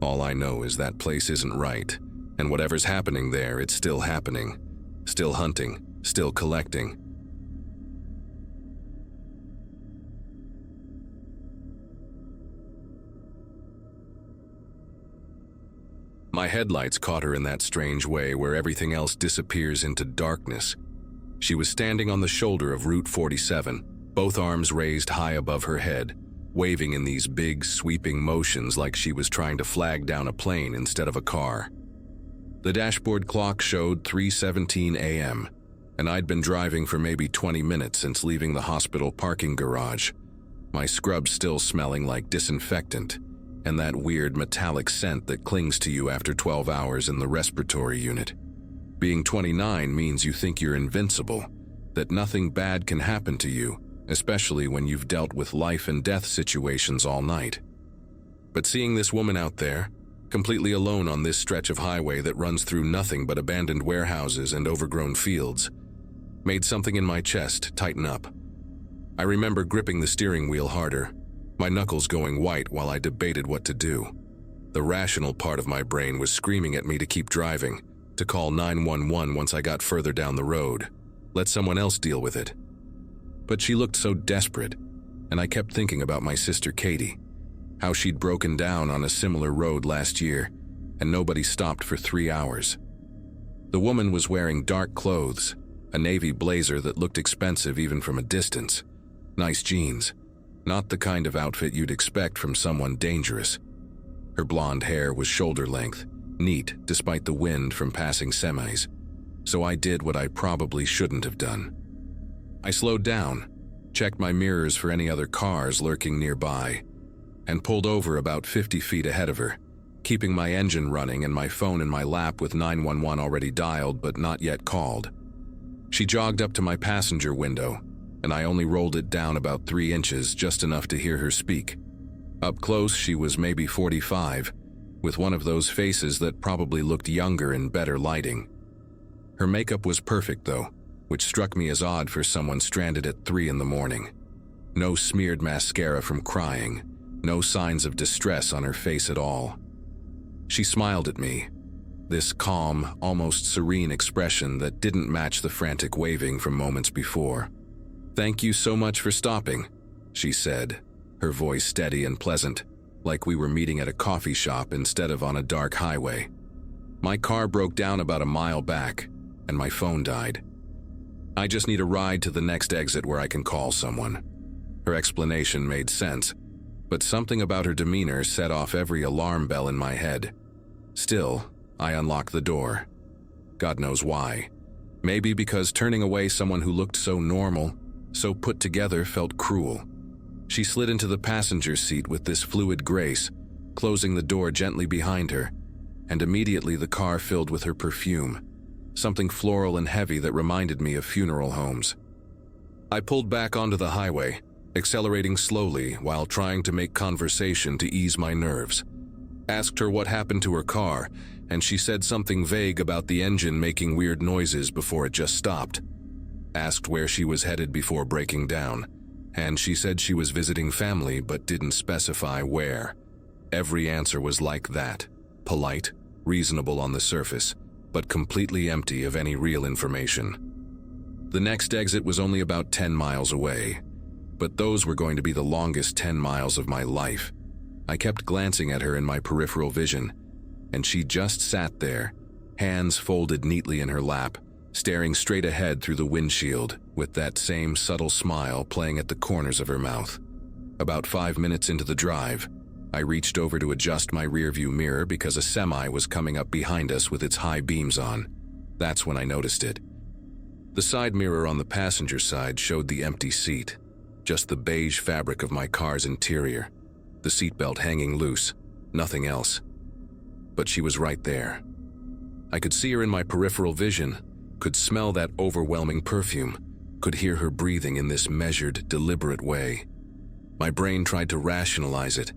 All I know is that place isn't right, and whatever's happening there, it's still happening. Still hunting, still collecting. My headlights caught her in that strange way where everything else disappears into darkness. She was standing on the shoulder of Route 47, both arms raised high above her head, waving in these big, sweeping motions like she was trying to flag down a plane instead of a car. The dashboard clock showed 3:17 a.m., and I'd been driving for maybe 20 minutes since leaving the hospital parking garage, my scrub still smelling like disinfectant, and that weird metallic scent that clings to you after 12 hours in the respiratory unit. Being 29 means you think you're invincible, that nothing bad can happen to you, especially when you've dealt with life and death situations all night. But seeing this woman out there, completely alone on this stretch of highway that runs through nothing but abandoned warehouses and overgrown fields, made something in my chest tighten up. I remember gripping the steering wheel harder, my knuckles going white while I debated what to do. The rational part of my brain was screaming at me to keep driving, to call 911 once I got further down the road. Let someone else deal with it. But she looked so desperate, and I kept thinking about my sister Katie, how she'd broken down on a similar road last year, and nobody stopped for 3 hours. The woman was wearing dark clothes, a navy blazer that looked expensive even from a distance, nice jeans, not the kind of outfit you'd expect from someone dangerous. Her blonde hair was shoulder length, neat despite the wind from passing semis, so I did what I probably shouldn't have done. I slowed down, checked my mirrors for any other cars lurking nearby, and pulled over about 50 feet ahead of her, keeping my engine running and my phone in my lap with 911 already dialed but not yet called. She jogged up to my passenger window, and I only rolled it down about 3 inches, just enough to hear her speak. Up close, she was maybe 45, with one of those faces that probably looked younger in better lighting. Her makeup was perfect though, which struck me as odd for someone stranded at 3 in the morning. No smeared mascara from crying, no signs of distress on her face at all. She smiled at me, this calm, almost serene expression that didn't match the frantic waving from moments before. "Thank you so much for stopping," she said, her voice steady and pleasant, like we were meeting at a coffee shop instead of on a dark highway. My car broke down about a mile back, and my phone died. I just need a ride to the next exit where I can call someone. Her explanation made sense, but something about her demeanor set off every alarm bell in my head. Still, I unlocked the door. God knows why. Maybe because turning away someone who looked so normal, so put together, felt cruel. She slid into the passenger seat with this fluid grace, closing the door gently behind her, and immediately the car filled with her perfume, something floral and heavy that reminded me of funeral homes. I pulled back onto the highway, accelerating slowly while trying to make conversation to ease my nerves. Asked her what happened to her car, and she said something vague about the engine making weird noises before it just stopped. Asked where she was headed before breaking down, and she said she was visiting family but didn't specify where. Every answer was like that, polite, reasonable on the surface, but completely empty of any real information. The next exit was only about 10 miles away, but those were going to be the longest 10 miles of my life. I kept glancing at her in my peripheral vision, and she just sat there, hands folded neatly in her lap, staring straight ahead through the windshield with that same subtle smile playing at the corners of her mouth. About 5 minutes into the drive, I reached over to adjust my rearview mirror because a semi was coming up behind us with its high beams on. That's when I noticed it. The side mirror on the passenger side showed the empty seat, just the beige fabric of my car's interior, the seatbelt hanging loose, nothing else. But she was right there. I could see her in my peripheral vision, could smell that overwhelming perfume, could hear her breathing in this measured, deliberate way. My brain tried to rationalize it.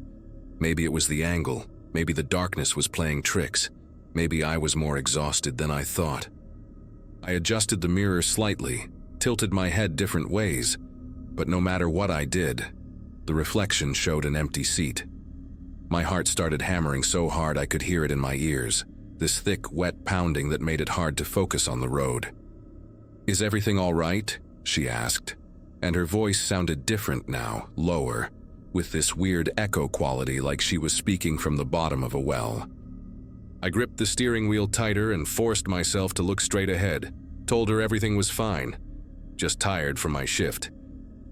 Maybe it was the angle, maybe the darkness was playing tricks, maybe I was more exhausted than I thought. I adjusted the mirror slightly, tilted my head different ways, but no matter what I did, the reflection showed an empty seat. My heart started hammering so hard I could hear it in my ears, this thick, wet pounding that made it hard to focus on the road. "Is everything all right?" she asked, and her voice sounded different now, lower, with this weird echo quality like she was speaking from the bottom of a well. I gripped the steering wheel tighter and forced myself to look straight ahead, told her everything was fine, just tired from my shift.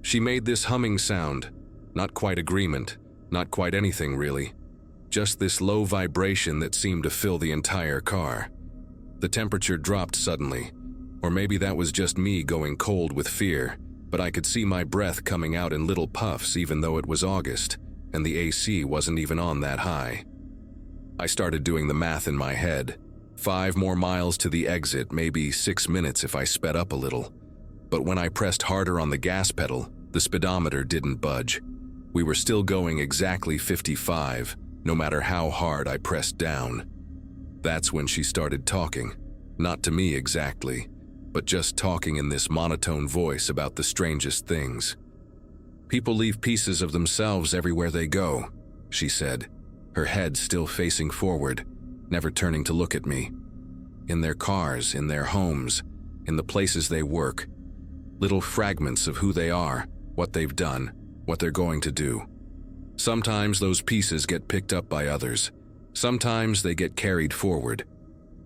She made this humming sound, not quite agreement, not quite anything really, just this low vibration that seemed to fill the entire car. The temperature dropped suddenly, or maybe that was just me going cold with fear, but I could see my breath coming out in little puffs even though it was August, and the AC wasn't even on that high. I started doing the math in my head. 5 more miles to the exit, maybe 6 minutes if I sped up a little. But when I pressed harder on the gas pedal, the speedometer didn't budge. We were still going exactly 55, no matter how hard I pressed down. That's when she started talking. Not to me exactly, but just talking in this monotone voice about the strangest things. "People leave pieces of themselves everywhere they go," she said, her head still facing forward, never turning to look at me. "In their cars, in their homes, in the places they work. Little fragments of who they are, what they've done, what they're going to do. Sometimes those pieces get picked up by others. Sometimes they get carried forward."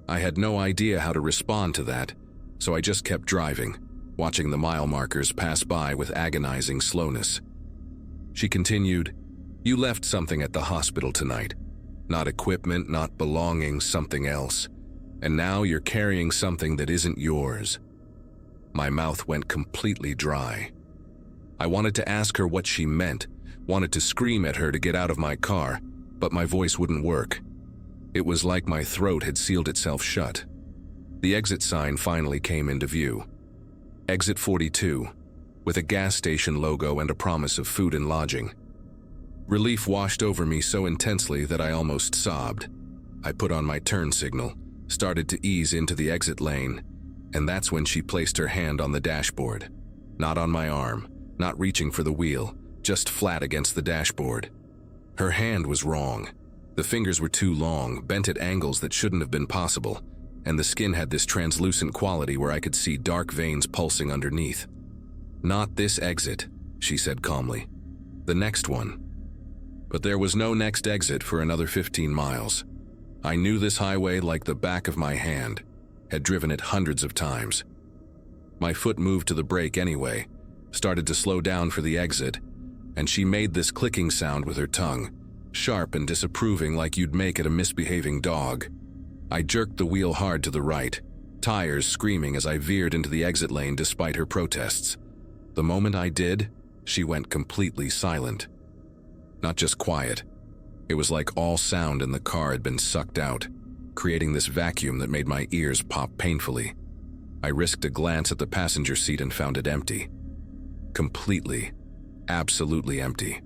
I had no idea how to respond to that, so I just kept driving, watching the mile markers pass by with agonizing slowness. She continued, "You left something at the hospital tonight. Not equipment, not belongings, something else. And now you're carrying something that isn't yours." My mouth went completely dry. I wanted to ask her what she meant, wanted to scream at her to get out of my car, but my voice wouldn't work. It was like my throat had sealed itself shut. The exit sign finally came into view. Exit 42, with a gas station logo and a promise of food and lodging. Relief washed over me so intensely that I almost sobbed. I put on my turn signal, started to ease into the exit lane, and that's when she placed her hand on the dashboard. Not on my arm, not reaching for the wheel, just flat against the dashboard. Her hand was wrong. The fingers were too long, bent at angles that shouldn't have been possible, and the skin had this translucent quality where I could see dark veins pulsing underneath. "Not this exit," she said calmly. "The next one." But there was no next exit for another 15 miles. I knew this highway like the back of my hand, had driven it hundreds of times. My foot moved to the brake anyway, started to slow down for the exit, and she made this clicking sound with her tongue, sharp and disapproving like you'd make at a misbehaving dog. I jerked the wheel hard to the right, tires screaming as I veered into the exit lane despite her protests. The moment I did, she went completely silent. Not just quiet. It was like all sound in the car had been sucked out, creating this vacuum that made my ears pop painfully. I risked a glance at the passenger seat and found it empty. Completely. Absolutely empty.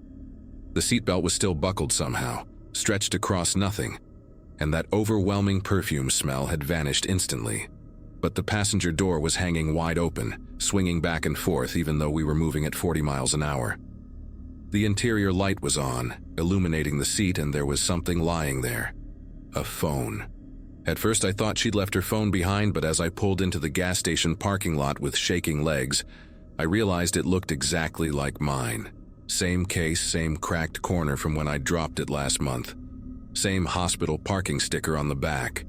The seatbelt was still buckled somehow, stretched across nothing, and that overwhelming perfume smell had vanished instantly. But the passenger door was hanging wide open, swinging back and forth even though we were moving at 40 miles an hour. The interior light was on, illuminating the seat, and there was something lying there. A phone. At first I thought she'd left her phone behind, but as I pulled into the gas station parking lot with shaking legs, I realized it looked exactly like mine. Same case, same cracked corner from when I dropped it last month. Same hospital parking sticker on the back.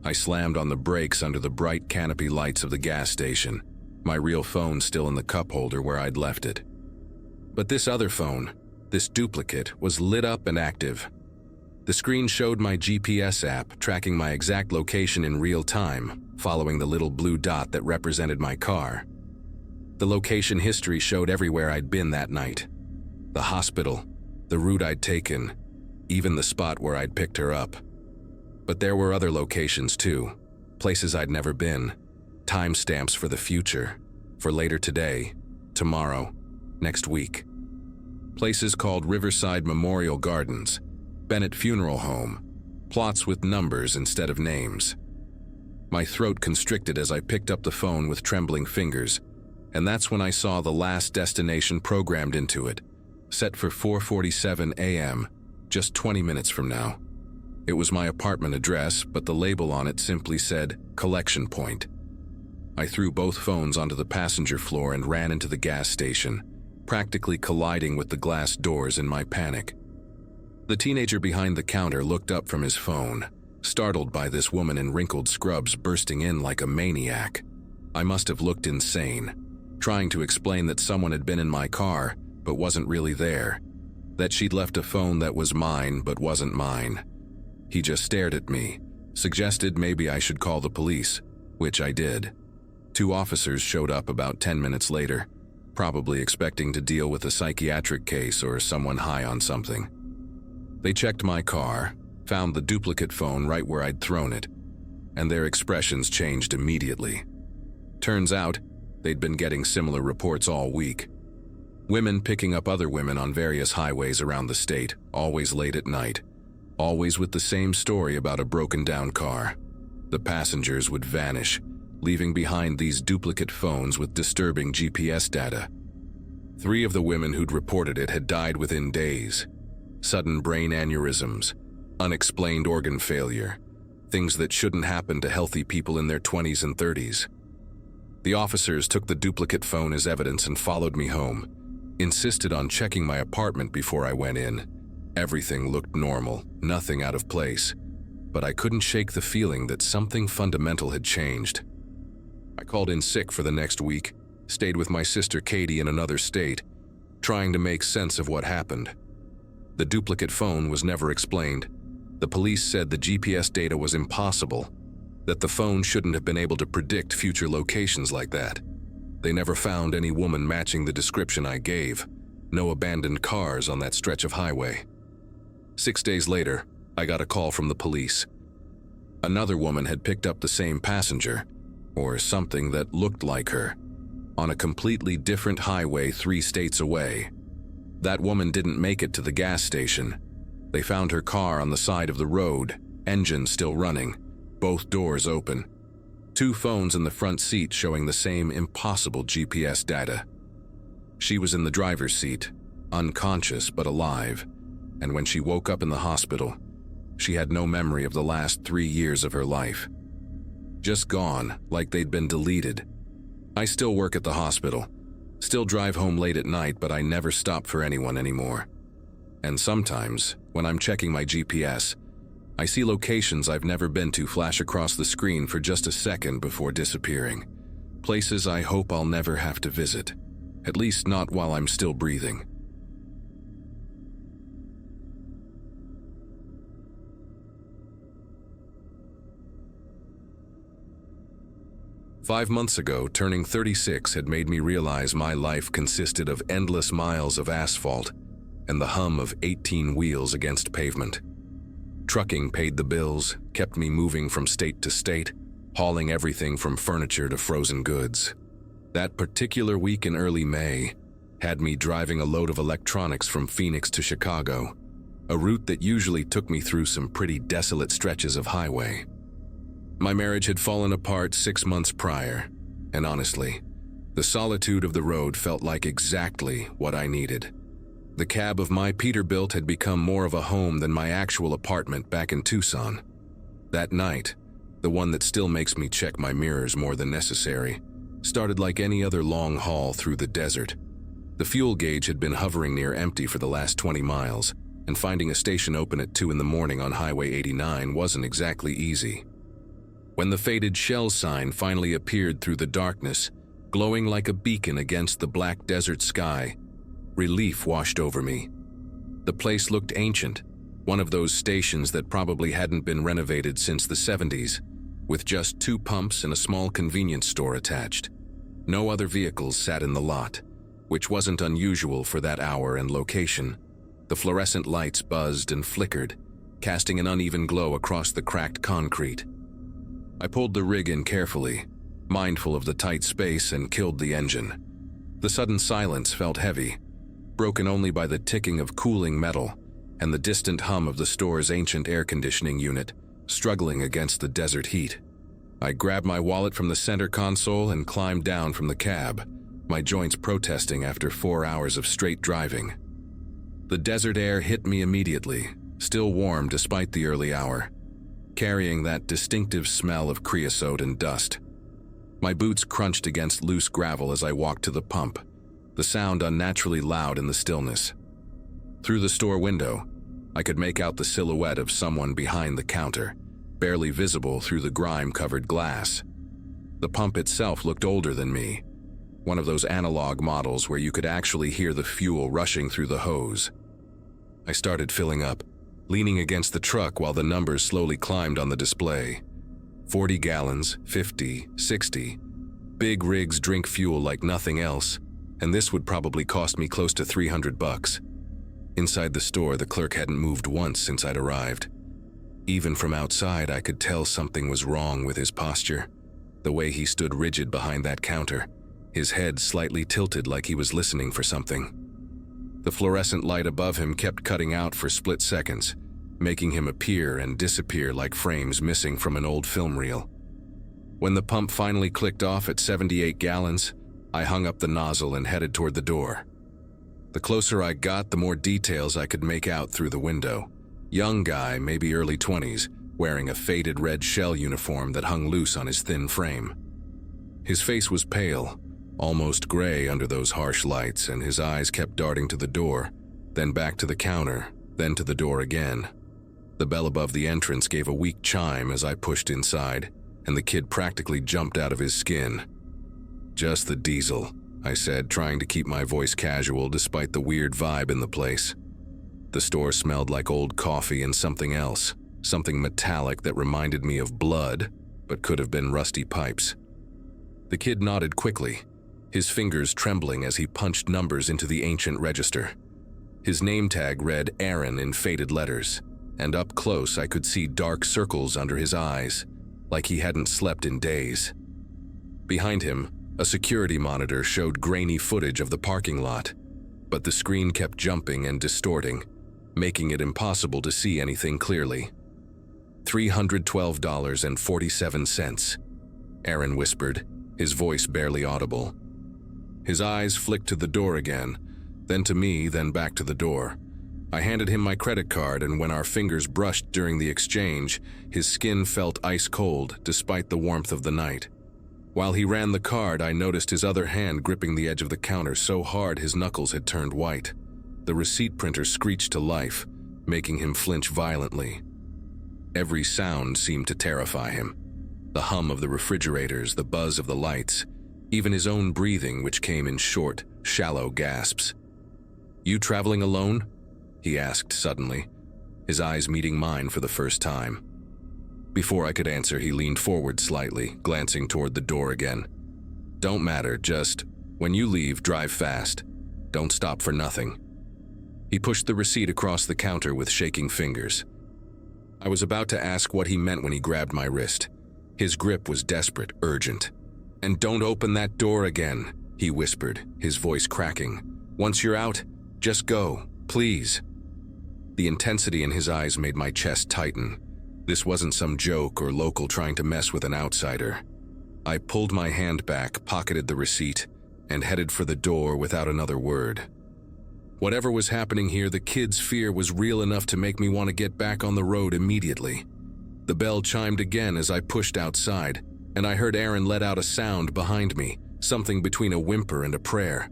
I slammed on the brakes under the bright canopy lights of the gas station, my real phone still in the cup holder where I'd left it. But this other phone, this duplicate, was lit up and active. The screen showed my GPS app tracking my exact location in real time, following the little blue dot that represented my car. The location history showed everywhere I'd been that night. The hospital, the route I'd taken, even the spot where I'd picked her up. But there were other locations too, places I'd never been, timestamps for the future, for later today, tomorrow, next week. Places called Riverside Memorial Gardens, Bennett Funeral Home, plots with numbers instead of names. My throat constricted as I picked up the phone with trembling fingers, and that's when I saw the last destination programmed into it, set for 4:47 a.m., just 20 minutes from now. It was my apartment address, but the label on it simply said, "Collection Point." I threw both phones onto the passenger floor and ran into the gas station, practically colliding with the glass doors in my panic. The teenager behind the counter looked up from his phone, startled by this woman in wrinkled scrubs bursting in like a maniac. I must have looked insane, trying to explain that someone had been in my car but wasn't really there, that she'd left a phone that was mine but wasn't mine. He just stared at me, suggested maybe I should call the police, which I did. 2 officers showed up about 10 minutes later, probably expecting to deal with a psychiatric case or someone high on something. They checked my car, found the duplicate phone right where I'd thrown it, and their expressions changed immediately. Turns out, they'd been getting similar reports all week. Women picking up other women on various highways around the state, always late at night, always with the same story about a broken-down car. The passengers would vanish, leaving behind these duplicate phones with disturbing GPS data. 3 of the women who'd reported it had died within days. Sudden brain aneurysms, unexplained organ failure, things that shouldn't happen to healthy people in their 20s and 30s. The officers took the duplicate phone as evidence and followed me home, insisted on checking my apartment before I went in. Everything looked normal, nothing out of place, but I couldn't shake the feeling that something fundamental had changed. I called in sick for the next week, stayed with my sister Katie in another state, trying to make sense of what happened. The duplicate phone was never explained. The police said the GPS data was impossible, that the phone shouldn't have been able to predict future locations like that. They never found any woman matching the description I gave. No abandoned cars on that stretch of highway. 6 days later, I got a call from the police. Another woman had picked up the same passenger, or something that looked like her, on a completely different highway 3 states away. That woman didn't make it to the gas station. They found her car on the side of the road, engine still running, both doors open. 2 phones in the front seat showing the same impossible GPS data. She was in the driver's seat, unconscious but alive, and when she woke up in the hospital, she had no memory of the last 3 years of her life. Just gone, like they'd been deleted. I still work at the hospital, still drive home late at night, but I never stop for anyone anymore. And sometimes, when I'm checking my GPS, I see locations I've never been to flash across the screen for just a second before disappearing. Places I hope I'll never have to visit, at least not while I'm still breathing. "5 months ago, turning 36 had made me realize my life consisted of endless miles of asphalt and the hum of 18 wheels against pavement. Trucking paid the bills, kept me moving from state to state, hauling everything from furniture to frozen goods. That particular week in early May, had me driving a load of electronics from Phoenix to Chicago, a route that usually took me through some pretty desolate stretches of highway. My marriage had fallen apart 6 months prior, and honestly, the solitude of the road felt like exactly what I needed. The cab of my Peterbilt had become more of a home than my actual apartment back in Tucson. That night, the one that still makes me check my mirrors more than necessary, started like any other long haul through the desert. The fuel gauge had been hovering near empty for the last 20 miles, and finding a station open at 2 in the morning on Highway 89 wasn't exactly easy. When the faded Shell sign finally appeared through the darkness, glowing like a beacon against the black desert sky, relief washed over me. The place looked ancient, one of those stations that probably hadn't been renovated since the 70s, with just 2 pumps and a small convenience store attached. No other vehicles sat in the lot, which wasn't unusual for that hour and location. The fluorescent lights buzzed and flickered, casting an uneven glow across the cracked concrete. I pulled the rig in carefully, mindful of the tight space, and killed the engine. The sudden silence felt heavy, broken only by the ticking of cooling metal and the distant hum of the store's ancient air conditioning unit, struggling against the desert heat. I grabbed my wallet from the center console and climbed down from the cab, my joints protesting after 4 hours of straight driving. The desert air hit me immediately, still warm despite the early hour, carrying that distinctive smell of creosote and dust. My boots crunched against loose gravel as I walked to the pump, the sound unnaturally loud in the stillness. Through the store window, I could make out the silhouette of someone behind the counter, barely visible through the grime-covered glass. The pump itself looked older than me, one of those analog models where you could actually hear the fuel rushing through the hose. I started filling up, leaning against the truck while the numbers slowly climbed on the display. 40 gallons, 50, 60. Big rigs drink fuel like nothing else, and this would probably cost me close to $300. Inside the store, the clerk hadn't moved once since I'd arrived. Even from outside, I could tell something was wrong with his posture, the way he stood rigid behind that counter, his head slightly tilted like he was listening for something. The fluorescent light above him kept cutting out for split seconds, making him appear and disappear like frames missing from an old film reel. When the pump finally clicked off at 78 gallons, I hung up the nozzle and headed toward the door. The closer I got, the more details I could make out through the window. Young guy, maybe early 20s, wearing a faded red Shell uniform that hung loose on his thin frame. His face was pale, almost gray under those harsh lights, and his eyes kept darting to the door, then back to the counter, then to the door again. The bell above the entrance gave a weak chime as I pushed inside, and the kid practically jumped out of his skin. "Just the diesel," I said, trying to keep my voice casual despite the weird vibe in the place. The store smelled like old coffee and something else, something metallic that reminded me of blood, but could have been rusty pipes. The kid nodded quickly, his fingers trembling as he punched numbers into the ancient register. His name tag read Aaron in faded letters, and up close I could see dark circles under his eyes, like he hadn't slept in days. Behind him, a security monitor showed grainy footage of the parking lot, but the screen kept jumping and distorting, making it impossible to see anything clearly. $312.47, Aaron whispered, his voice barely audible. His eyes flicked to the door again, then to me, then back to the door. I handed him my credit card, and when our fingers brushed during the exchange, his skin felt ice cold despite the warmth of the night. While he ran the card, I noticed his other hand gripping the edge of the counter so hard his knuckles had turned white. The receipt printer screeched to life, making him flinch violently. Every sound seemed to terrify him. The hum of the refrigerators, the buzz of the lights, even his own breathing, which came in short, shallow gasps. "You traveling alone?" he asked suddenly, his eyes meeting mine for the first time. Before I could answer, he leaned forward slightly, glancing toward the door again. "Don't matter, just, when you leave, drive fast. Don't stop for nothing." He pushed the receipt across the counter with shaking fingers. I was about to ask what he meant when he grabbed my wrist. His grip was desperate, urgent. "And don't open that door again," he whispered, his voice cracking. Once you're out, just go, please." The intensity in his eyes made my chest tighten. This wasn't some joke or local trying to mess with an outsider. I pulled my hand back, pocketed the receipt, and headed for the door without another word. Whatever was happening here, the kid's fear was real enough to make me want to get back on the road immediately. The bell chimed again as I pushed outside, and I heard Aaron let out a sound behind me, something between a whimper and a prayer.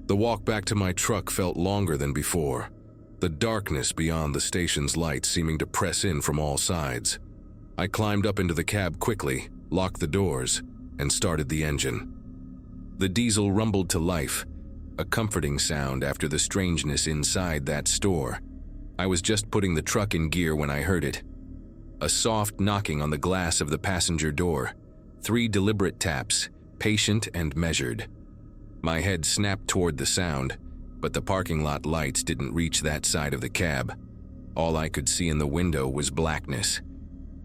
The walk back to my truck felt longer than before, the darkness beyond the station's lights seeming to press in from all sides. I climbed up into the cab quickly, locked the doors, and started the engine. The diesel rumbled to life, a comforting sound after the strangeness inside that store. I was just putting the truck in gear when I heard it. A soft knocking on the glass of the passenger door. 3 deliberate taps, patient and measured. My head snapped toward the sound, but the parking lot lights didn't reach that side of the cab. All I could see in the window was blackness.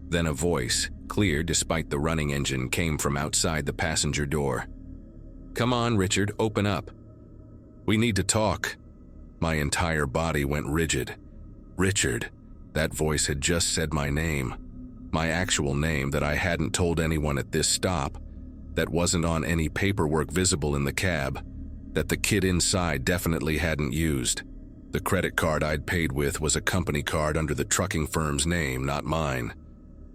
Then a voice, clear despite the running engine, came from outside the passenger door. "Come on, Richard, open up. We need to talk." My entire body went rigid. Richard. That voice had just said my name. My actual name that I hadn't told anyone at this stop, that wasn't on any paperwork visible in the cab, that the kid inside definitely hadn't used. The credit card I'd paid with was a company card under the trucking firm's name, not mine.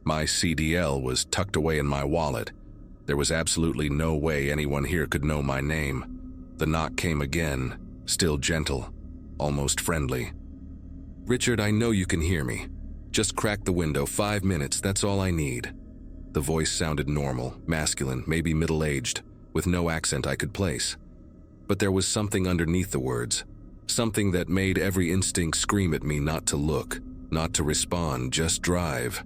My CDL was tucked away in my wallet. There was absolutely no way anyone here could know my name. The knock came again, still gentle, almost friendly. "Richard, I know you can hear me. Just crack the window, 5 minutes, that's all I need." The voice sounded normal, masculine, maybe middle-aged, with no accent I could place. But there was something underneath the words, something that made every instinct scream at me not to look, not to respond, just drive.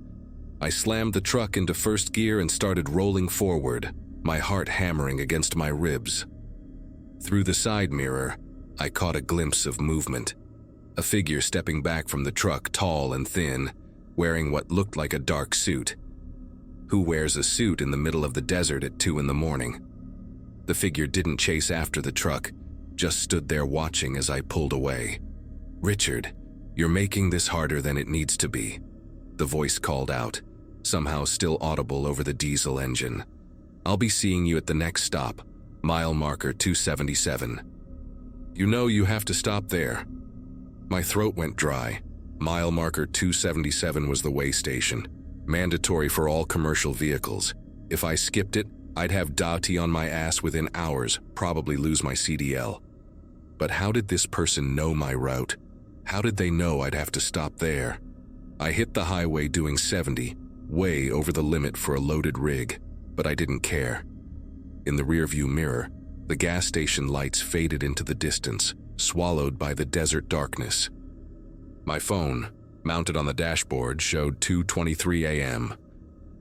I slammed the truck into first gear and started rolling forward, my heart hammering against my ribs. Through the side mirror, I caught a glimpse of movement. A figure stepping back from the truck, tall and thin, wearing what looked like a dark suit. Who wears a suit in the middle of the desert at 2 in the morning? The figure didn't chase after the truck, just stood there watching as I pulled away. "Richard, you're making this harder than it needs to be," the voice called out, somehow still audible over the diesel engine. "I'll be seeing you at the next stop, mile marker 277. You know you have to stop there." My throat went dry. Mile marker 277 was the way station, mandatory for all commercial vehicles. If I skipped it, I'd have Dati on my ass within hours, probably lose my CDL. But how did this person know my route? How did they know I'd have to stop there? I hit the highway doing 70, way over the limit for a loaded rig, but I didn't care. In the rearview mirror, the gas station lights faded into the distance, swallowed by the desert darkness. My phone, mounted on the dashboard, showed 2:23 a.m.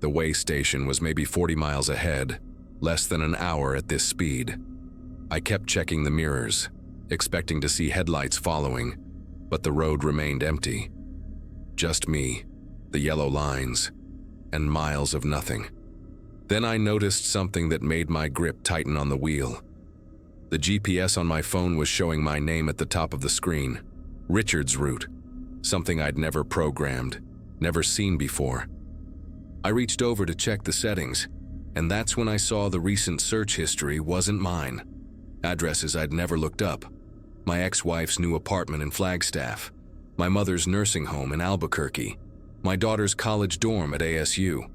The way station was maybe 40 miles ahead, less than an hour at this speed. I kept checking the mirrors, expecting to see headlights following, but the road remained empty. Just me, the yellow lines, and miles of nothing. Then I noticed something that made my grip tighten on the wheel. The GPS on my phone was showing my name at the top of the screen, Richard's route, something I'd never programmed, never seen before. I reached over to check the settings, and that's when I saw the recent search history wasn't mine. Addresses I'd never looked up. My ex-wife's new apartment in Flagstaff, my mother's nursing home in Albuquerque, my daughter's college dorm at ASU.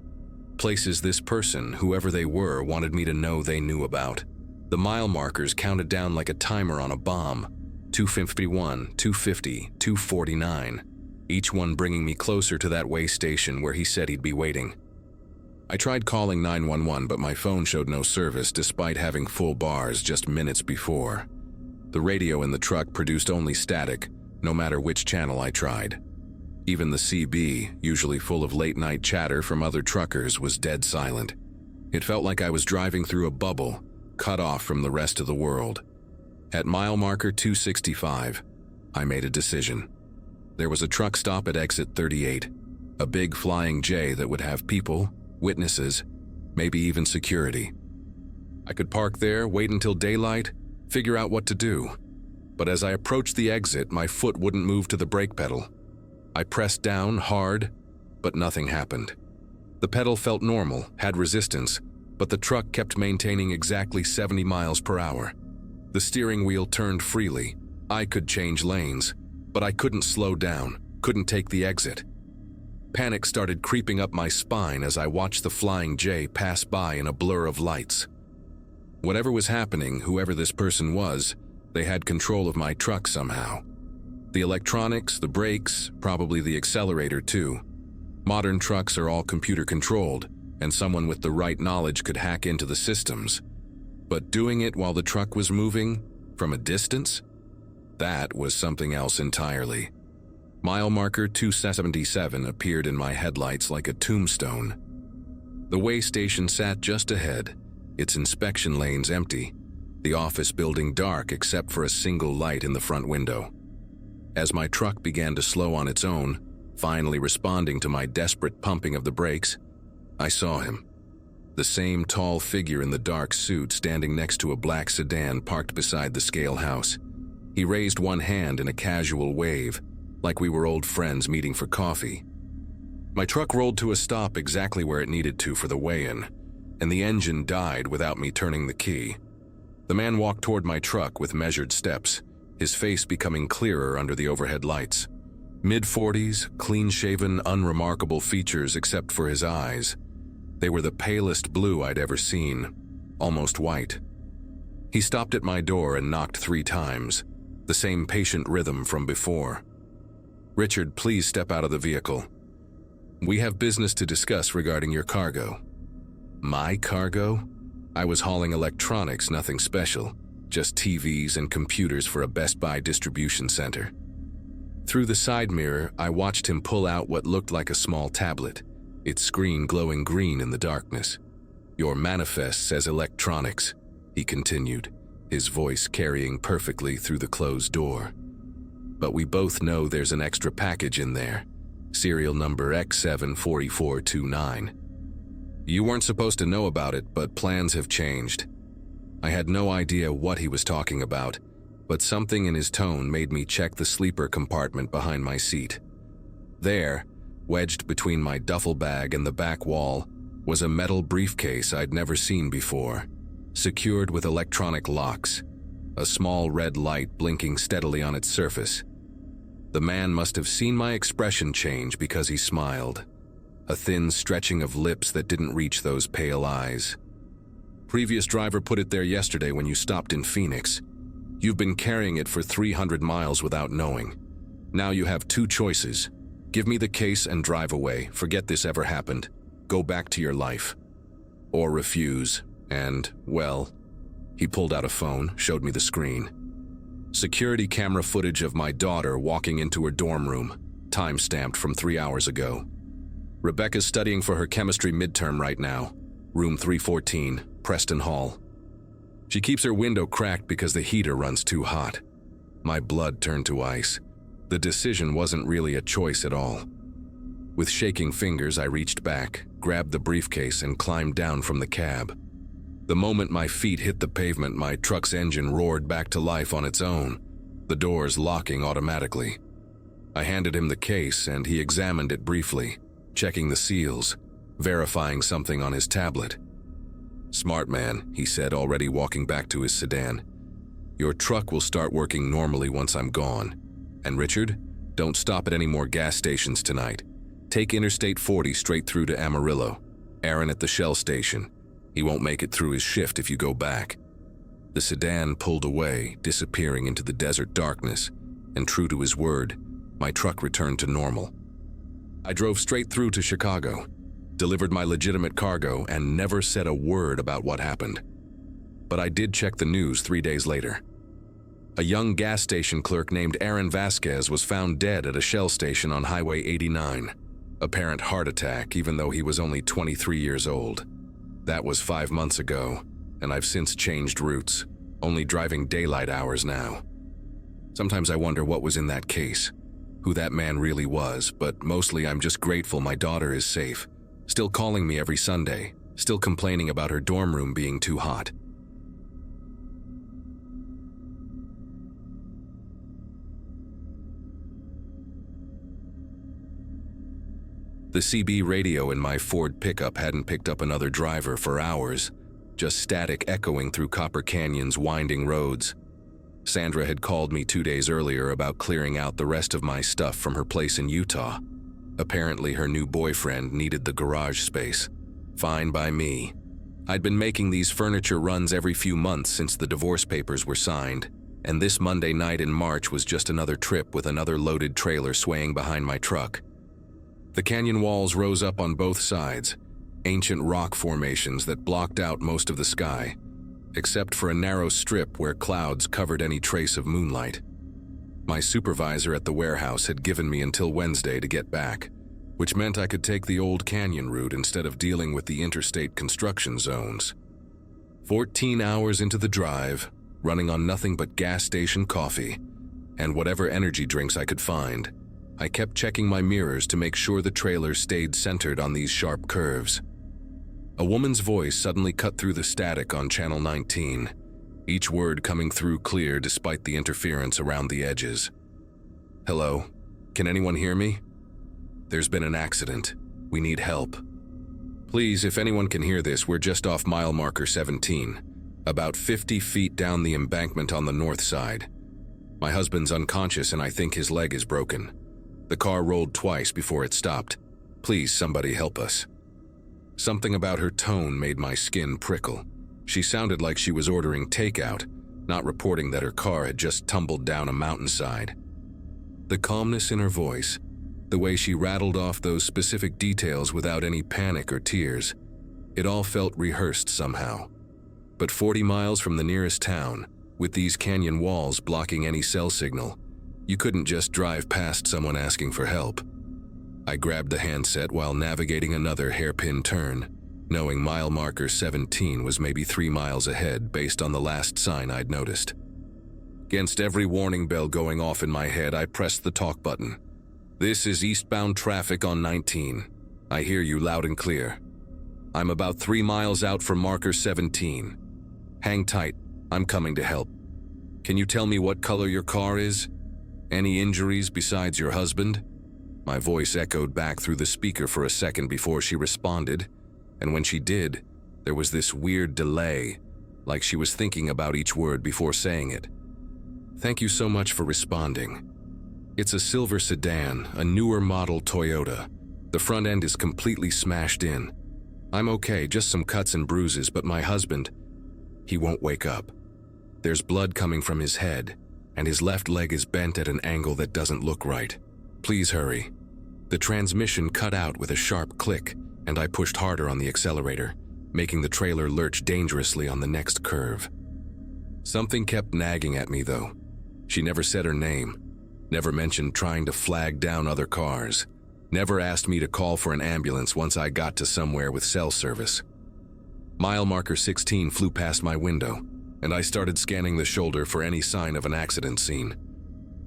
Places this person, whoever they were, wanted me to know they knew about. The mile markers counted down like a timer on a bomb. 251, 250, 249, each one bringing me closer to that way station where he said he'd be waiting. I tried calling 911, but my phone showed no service despite having full bars just minutes before. The radio in the truck produced only static, no matter which channel I tried. Even the CB, usually full of late-night chatter from other truckers, was dead silent. It felt like I was driving through a bubble, cut off from the rest of the world. At mile marker 265, I made a decision. There was a truck stop at exit 38, a big flying J that would have people, witnesses, maybe even security. I could park there, wait until daylight, figure out what to do. But as I approached the exit, my foot wouldn't move to the brake pedal. I pressed down hard, but nothing happened. The pedal felt normal, had resistance, but the truck kept maintaining exactly 70 miles per hour. The steering wheel turned freely. I could change lanes, but I couldn't slow down, couldn't take the exit. Panic started creeping up my spine as I watched the Flying J pass by in a blur of lights. Whatever was happening, whoever this person was, they had control of my truck somehow. The electronics, the brakes, probably the accelerator too. Modern trucks are all computer-controlled, and someone with the right knowledge could hack into the systems. But doing it while the truck was moving, from a distance? That was something else entirely. Mile marker 277 appeared in my headlights like a tombstone. The way station sat just ahead, its inspection lanes empty, the office building dark except for a single light in the front window. As my truck began to slow on its own, finally responding to my desperate pumping of the brakes, I saw him. The same tall figure in the dark suit standing next to a black sedan parked beside the scale house. He raised one hand in a casual wave, like we were old friends meeting for coffee. My truck rolled to a stop exactly where it needed to for the weigh-in, and the engine died without me turning the key. The man walked toward my truck with measured steps, his face becoming clearer under the overhead lights. Mid-40s, clean-shaven, unremarkable features except for his eyes. They were the palest blue I'd ever seen, almost white. He stopped at my door and knocked 3 times, the same patient rhythm from before. "Richard, please step out of the vehicle. We have business to discuss regarding your cargo." My cargo? I was hauling electronics, nothing special, just TVs and computers for a Best Buy distribution center. Through the side mirror, I watched him pull out what looked like a small tablet, its screen glowing green in the darkness. "Your manifest says electronics," he continued, his voice carrying perfectly through the closed door. "But we both know there's an extra package in there, serial number X74429. You weren't supposed to know about it, but plans have changed." I had no idea what he was talking about, but something in his tone made me check the sleeper compartment behind my seat. There, wedged between my duffel bag and the back wall, was a metal briefcase I'd never seen before, secured with electronic locks, a small red light blinking steadily on its surface. The man must have seen my expression change because he smiled, a thin stretching of lips that didn't reach those pale eyes. "Previous driver put it there yesterday when you stopped in Phoenix. You've been carrying it for 300 miles without knowing. Now you have 2 choices. Give me the case and drive away, forget this ever happened, go back to your life. Or refuse, and, well..." He pulled out a phone, showed me the screen. Security camera footage of my daughter walking into her dorm room, time-stamped from 3 hours ago. "Rebecca's studying for her chemistry midterm right now. Room 314, Preston Hall. She keeps her window cracked because the heater runs too hot." My blood turned to ice. The decision wasn't really a choice at all. With shaking fingers, I reached back, grabbed the briefcase, and climbed down from the cab. The moment my feet hit the pavement, my truck's engine roared back to life on its own, the doors locking automatically. I handed him the case, and he examined it briefly, checking the seals, verifying something on his tablet. "Smart man," he said, already walking back to his sedan. "Your truck will start working normally once I'm gone. And Richard, don't stop at any more gas stations tonight. Take Interstate 40 straight through to Amarillo. Aaron at the Shell station. He won't make it through his shift if you go back." The sedan pulled away, disappearing into the desert darkness, and true to his word, my truck returned to normal. I drove straight through to Chicago, delivered my legitimate cargo, and never said a word about what happened. But I did check the news 3 days later. A young gas station clerk named Aaron Vasquez was found dead at a Shell station on Highway 89. Apparent heart attack, even though he was only 23 years old. That was 5 months ago, and I've since changed routes, only driving daylight hours now. Sometimes I wonder what was in that case, who that man really was, but mostly I'm just grateful my daughter is safe, still calling me every Sunday, still complaining about her dorm room being too hot. The CB radio in my Ford pickup hadn't picked up another driver for hours, just static echoing through Copper Canyon's winding roads. Sandra had called me 2 days earlier about clearing out the rest of my stuff from her place in Utah. Apparently her new boyfriend needed the garage space. Fine by me. I'd been making these furniture runs every few months since the divorce papers were signed, and this Monday night in March was just another trip with another loaded trailer swaying behind my truck. The canyon walls rose up on both sides, ancient rock formations that blocked out most of the sky, except for a narrow strip where clouds covered any trace of moonlight. My supervisor at the warehouse had given me until Wednesday to get back, which meant I could take the old canyon route instead of dealing with the interstate construction zones. 14 hours into the drive, running on nothing but gas station coffee and whatever energy drinks I could find, I kept checking my mirrors to make sure the trailer stayed centered on these sharp curves. A woman's voice suddenly cut through the static on Channel 19, each word coming through clear despite the interference around the edges. "Hello, can anyone hear me? There's been an accident. We need help. Please, if anyone can hear this, we're just off mile marker 17, about 50 feet down the embankment on the north side. My husband's unconscious and I think his leg is broken. The car rolled twice before it stopped. Please, somebody help us." Something about her tone made my skin prickle. She sounded like she was ordering takeout, not reporting that her car had just tumbled down a mountainside. The calmness in her voice, the way she rattled off those specific details without any panic or tears, it all felt rehearsed somehow. But 40 miles from the nearest town, with these canyon walls blocking any cell signal, you couldn't just drive past someone asking for help. I grabbed the handset while navigating another hairpin turn, knowing mile marker 17 was maybe 3 miles ahead based on the last sign I'd noticed. Against every warning bell going off in my head, I pressed the talk button. "This is eastbound traffic on 19. I hear you loud and clear. I'm about 3 miles out from marker 17. Hang tight, I'm coming to help. Can you tell me what color your car is? Any injuries besides your husband?" My voice echoed back through the speaker for a second before she responded, and when she did, there was this weird delay, like she was thinking about each word before saying it. "Thank you so much for responding. It's a silver sedan, a newer model Toyota. The front end is completely smashed in. I'm okay, just some cuts and bruises, but my husband, he won't wake up. There's blood coming from his head, and his left leg is bent at an angle that doesn't look right. Please hurry." The transmission cut out with a sharp click, and I pushed harder on the accelerator, making the trailer lurch dangerously on the next curve. Something kept nagging at me, though. She never said her name, never mentioned trying to flag down other cars, never asked me to call for an ambulance once I got to somewhere with cell service. Mile marker 16 flew past my window, and I started scanning the shoulder for any sign of an accident scene,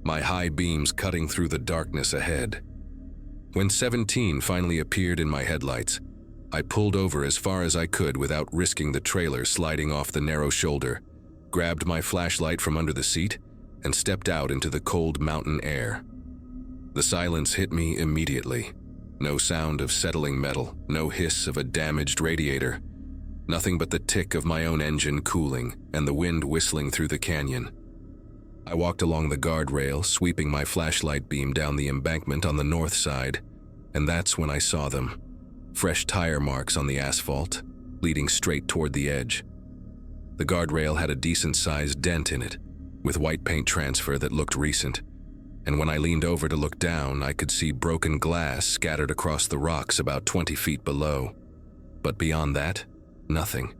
my high beams cutting through the darkness ahead. When 17 finally appeared in my headlights, I pulled over as far as I could without risking the trailer sliding off the narrow shoulder, grabbed my flashlight from under the seat, and stepped out into the cold mountain air. The silence hit me immediately. No sound of settling metal, no hiss of a damaged radiator, nothing but the tick of my own engine cooling and the wind whistling through the canyon. I walked along the guardrail, sweeping my flashlight beam down the embankment on the north side, and that's when I saw them. Fresh tire marks on the asphalt, leading straight toward the edge. The guardrail had a decent-sized dent in it, with white paint transfer that looked recent, and when I leaned over to look down, I could see broken glass scattered across the rocks about 20 feet below. But beyond that, nothing.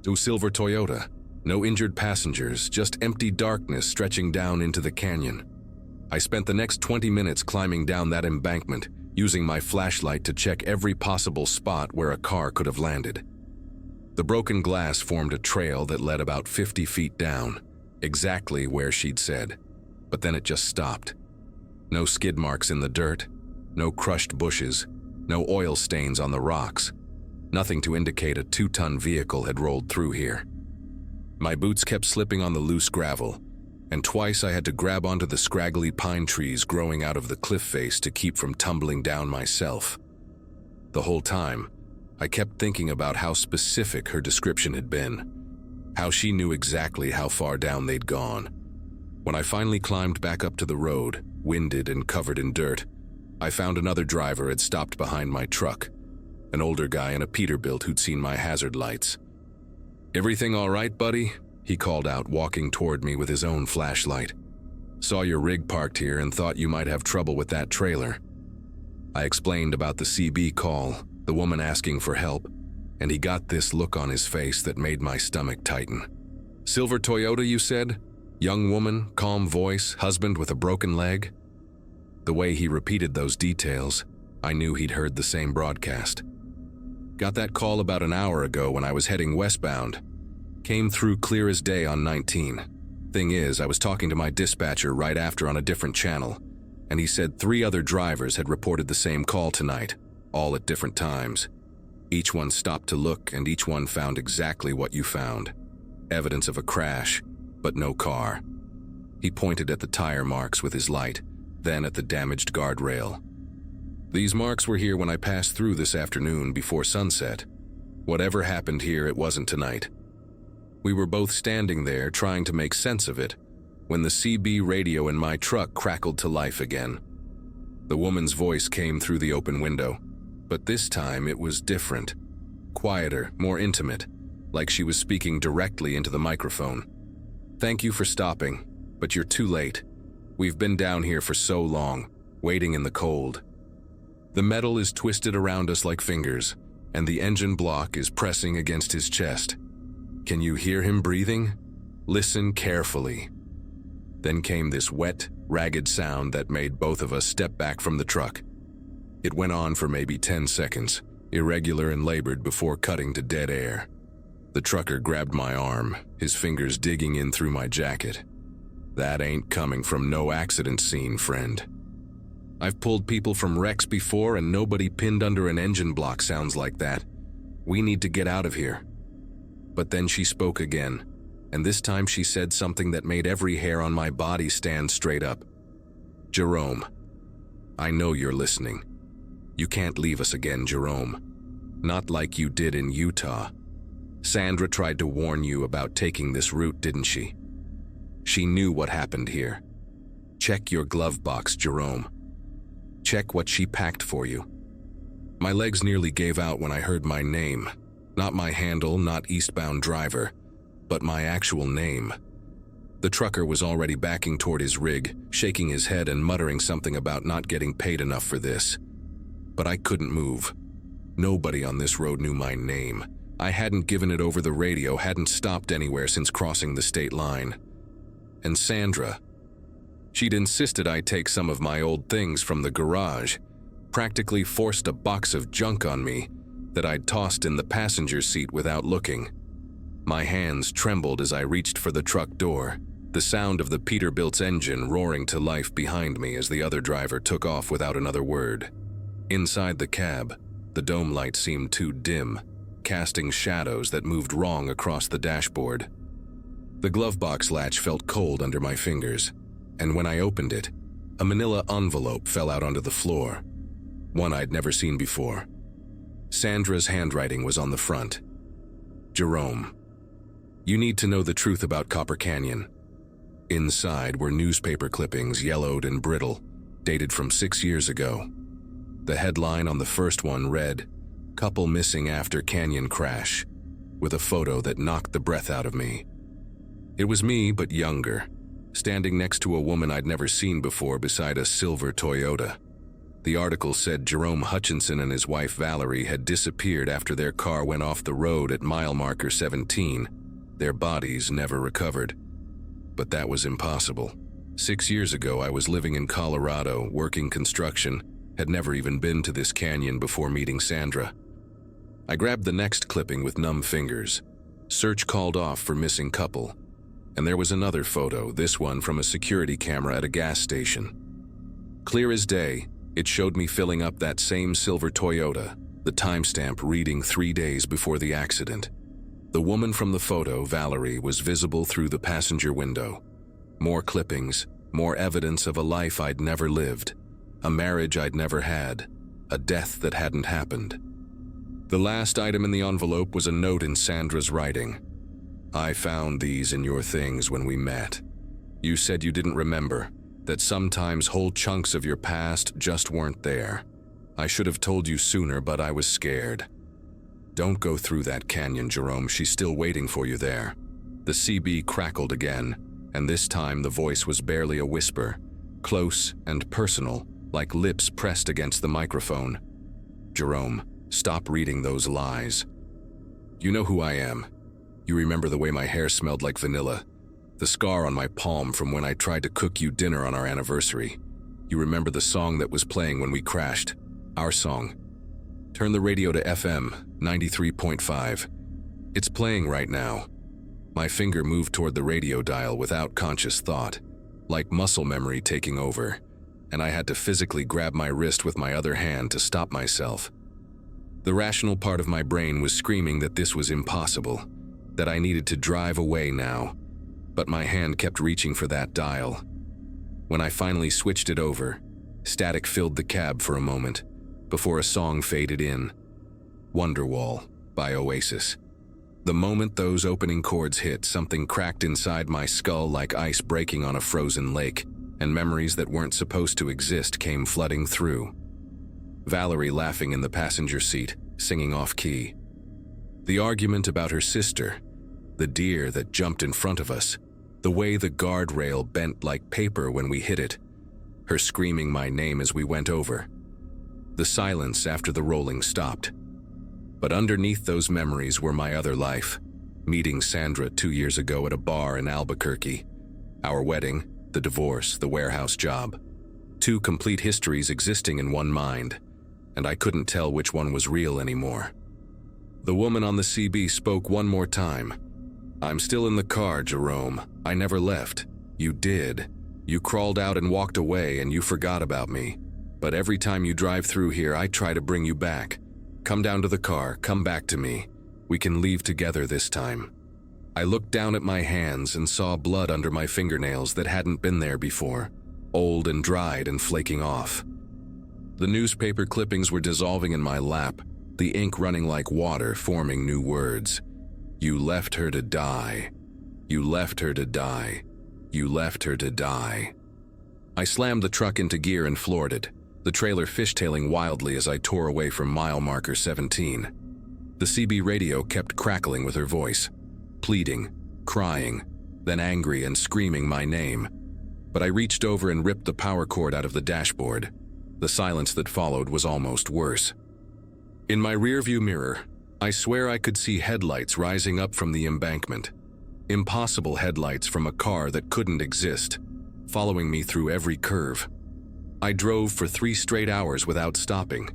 A silver Toyota. No injured passengers, just empty darkness stretching down into the canyon. I spent the next 20 minutes climbing down that embankment, using my flashlight to check every possible spot where a car could have landed. The broken glass formed a trail that led about 50 feet down, exactly where she'd said, but then it just stopped. No skid marks in the dirt, no crushed bushes, no oil stains on the rocks, nothing to indicate a 2-ton vehicle had rolled through here. My boots kept slipping on the loose gravel, and twice I had to grab onto the scraggly pine trees growing out of the cliff face to keep from tumbling down myself. The whole time, I kept thinking about how specific her description had been, how she knew exactly how far down they'd gone. When I finally climbed back up to the road, winded and covered in dirt, I found another driver had stopped behind my truck, an older guy in a Peterbilt who'd seen my hazard lights. "Everything all right, buddy?" he called out, walking toward me with his own flashlight. "Saw your rig parked here and thought you might have trouble with that trailer." I explained about the CB call, the woman asking for help, and he got this look on his face that made my stomach tighten. "Silver Toyota, you said? Young woman, calm voice, husband with a broken leg?" The way he repeated those details, I knew he'd heard the same broadcast. "Got that call about an hour ago when I was heading westbound. Came through clear as day on 19. Thing is, I was talking to my dispatcher right after on a different channel, and he said 3 other drivers had reported the same call tonight, all at different times. Each one stopped to look, and each one found exactly what you found. Evidence of a crash, but no car." He pointed at the tire marks with his light, then at the damaged guardrail. "These marks were here when I passed through this afternoon before sunset. Whatever happened here, it wasn't tonight." We were both standing there trying to make sense of it when the CB radio in my truck crackled to life again. The woman's voice came through the open window, but this time it was different. Quieter, more intimate, like she was speaking directly into the microphone. "Thank you for stopping, but you're too late. We've been down here for so long, waiting in the cold. The metal is twisted around us like fingers, and the engine block is pressing against his chest. Can you hear him breathing? Listen carefully." Then came this wet, ragged sound that made both of us step back from the truck. It went on for maybe 10 seconds, irregular and labored before cutting to dead air. The trucker grabbed my arm, his fingers digging in through my jacket. "That ain't coming from no accident scene, friend. I've pulled people from wrecks before and nobody pinned under an engine block sounds like that. We need to get out of here." But then she spoke again, and this time she said something that made every hair on my body stand straight up. "Jerome, I know you're listening. You can't leave us again, Jerome. Not like you did in Utah. Sandra tried to warn you about taking this route, didn't she? She knew what happened here. Check your glove box, Jerome. Check what she packed for you." My legs nearly gave out when I heard my name. Not my handle, not eastbound driver, but my actual name. The trucker was already backing toward his rig, shaking his head and muttering something about not getting paid enough for this. But I couldn't move. Nobody on this road knew my name. I hadn't given it over the radio, hadn't stopped anywhere since crossing the state line. And Sandra. She'd insisted I take some of my old things from the garage, practically forced a box of junk on me that I'd tossed in the passenger seat without looking. My hands trembled as I reached for the truck door, the sound of the Peterbilt's engine roaring to life behind me as the other driver took off without another word. Inside the cab, the dome light seemed too dim, casting shadows that moved wrong across the dashboard. The glove box latch felt cold under my fingers, and when I opened it, a manila envelope fell out onto the floor, one I'd never seen before. Sandra's handwriting was on the front. "Jerome, you need to know the truth about Copper Canyon." Inside were newspaper clippings, yellowed and brittle, dated from 6 years ago. The headline on the first one read, "Couple missing after canyon crash," with a photo that knocked the breath out of me. It was me, but younger, standing next to a woman I'd never seen before beside a silver Toyota. The article said Jerome Hutchinson and his wife Valerie had disappeared after their car went off the road at mile marker 17. Their bodies never recovered. But that was impossible. 6 years ago, I was living in Colorado, working construction, had never even been to this canyon before meeting Sandra. I grabbed the next clipping with numb fingers. Search called off for missing couple. And there was another photo, this one from a security camera at a gas station. Clear as day, it showed me filling up that same silver Toyota, the timestamp reading 3 days before the accident. The woman from the photo, Valerie, was visible through the passenger window. More clippings, more evidence of a life I'd never lived, a marriage I'd never had, a death that hadn't happened. The last item in the envelope was a note in Sandra's writing. "I found these in your things when we met. You said you didn't remember, that sometimes whole chunks of your past just weren't there. I should have told you sooner, but I was scared. Don't go through that canyon, Jerome. She's still waiting for you there." The CB crackled again, and this time the voice was barely a whisper, close and personal, like lips pressed against the microphone. "Jerome, stop reading those lies. You know who I am. You remember the way my hair smelled like vanilla, the scar on my palm from when I tried to cook you dinner on our anniversary. You remember the song that was playing when we crashed, our song. Turn the radio to FM 93.5. It's playing right now." My finger moved toward the radio dial without conscious thought, like muscle memory taking over, and I had to physically grab my wrist with my other hand to stop myself. The rational part of my brain was screaming that this was impossible, that I needed to drive away now, but my hand kept reaching for that dial. When I finally switched it over, static filled the cab for a moment, before a song faded in. Wonderwall by Oasis. The moment those opening chords hit, something cracked inside my skull like ice breaking on a frozen lake, and memories that weren't supposed to exist came flooding through. Valerie laughing in the passenger seat, singing off-key. The argument about her sister, the deer that jumped in front of us, the way the guardrail bent like paper when we hit it, her screaming my name as we went over. The silence after the rolling stopped. But underneath those memories were my other life, meeting Sandra 2 years ago at a bar in Albuquerque, our wedding, the divorce, the warehouse job. 2 complete histories existing in one mind, and I couldn't tell which one was real anymore. The woman on the CB spoke one more time. "I'm still in the car, Jerome. I never left. You did. You crawled out and walked away, and you forgot about me. But every time you drive through here, I try to bring you back. Come down to the car, come back to me. We can leave together this time." I looked down at my hands and saw blood under my fingernails that hadn't been there before, old and dried and flaking off. The newspaper clippings were dissolving in my lap, the ink running like water, forming new words. "You left her to die. You left her to die. You left her to die." I slammed the truck into gear and floored it, the trailer fishtailing wildly as I tore away from mile marker 17. The CB radio kept crackling with her voice, pleading, crying, then angry and screaming my name. But I reached over and ripped the power cord out of the dashboard. The silence that followed was almost worse. In my rearview mirror, I swear I could see headlights rising up from the embankment. Impossible headlights from a car that couldn't exist, following me through every curve. I drove for 3 straight hours without stopping,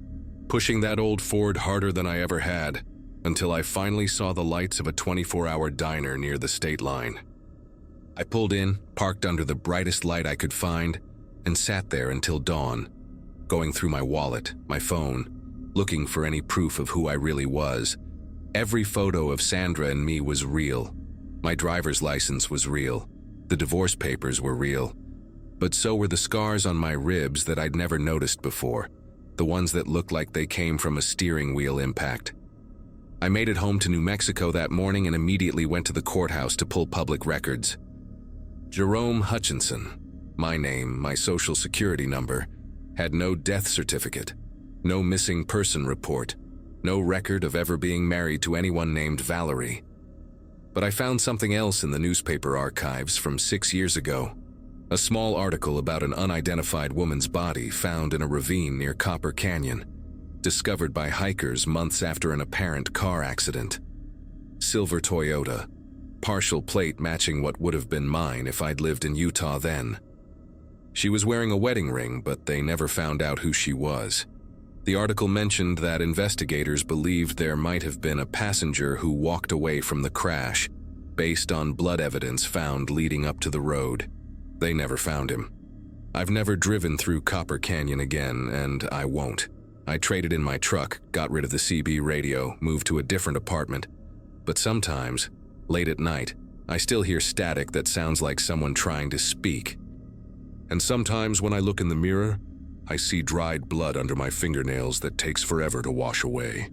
pushing that old Ford harder than I ever had, until I finally saw the lights of a 24-hour diner near the state line. I pulled in, parked under the brightest light I could find, and sat there until dawn, going through my wallet, my phone, looking for any proof of who I really was. Every photo of Sandra and me was real. My driver's license was real. The divorce papers were real. But so were the scars on my ribs that I'd never noticed before, the ones that looked like they came from a steering wheel impact. I made it home to New Mexico that morning and immediately went to the courthouse to pull public records. Jerome Hutchinson, my name, my social security number, had no death certificate, no missing person report, no record of ever being married to anyone named Valerie. But I found something else in the newspaper archives from 6 years ago. A small article about an unidentified woman's body found in a ravine near Copper Canyon, discovered by hikers months after an apparent car accident. Silver Toyota, partial plate matching what would have been mine if I'd lived in Utah then. She was wearing a wedding ring, but they never found out who she was. The article mentioned that investigators believed there might have been a passenger who walked away from the crash, based on blood evidence found leading up to the road. They never found him. I've never driven through Copper Canyon again, and I won't. I traded in my truck, got rid of the CB radio, moved to a different apartment. But sometimes, late at night, I still hear static that sounds like someone trying to speak. And sometimes when I look in the mirror, I see dried blood under my fingernails that takes forever to wash away.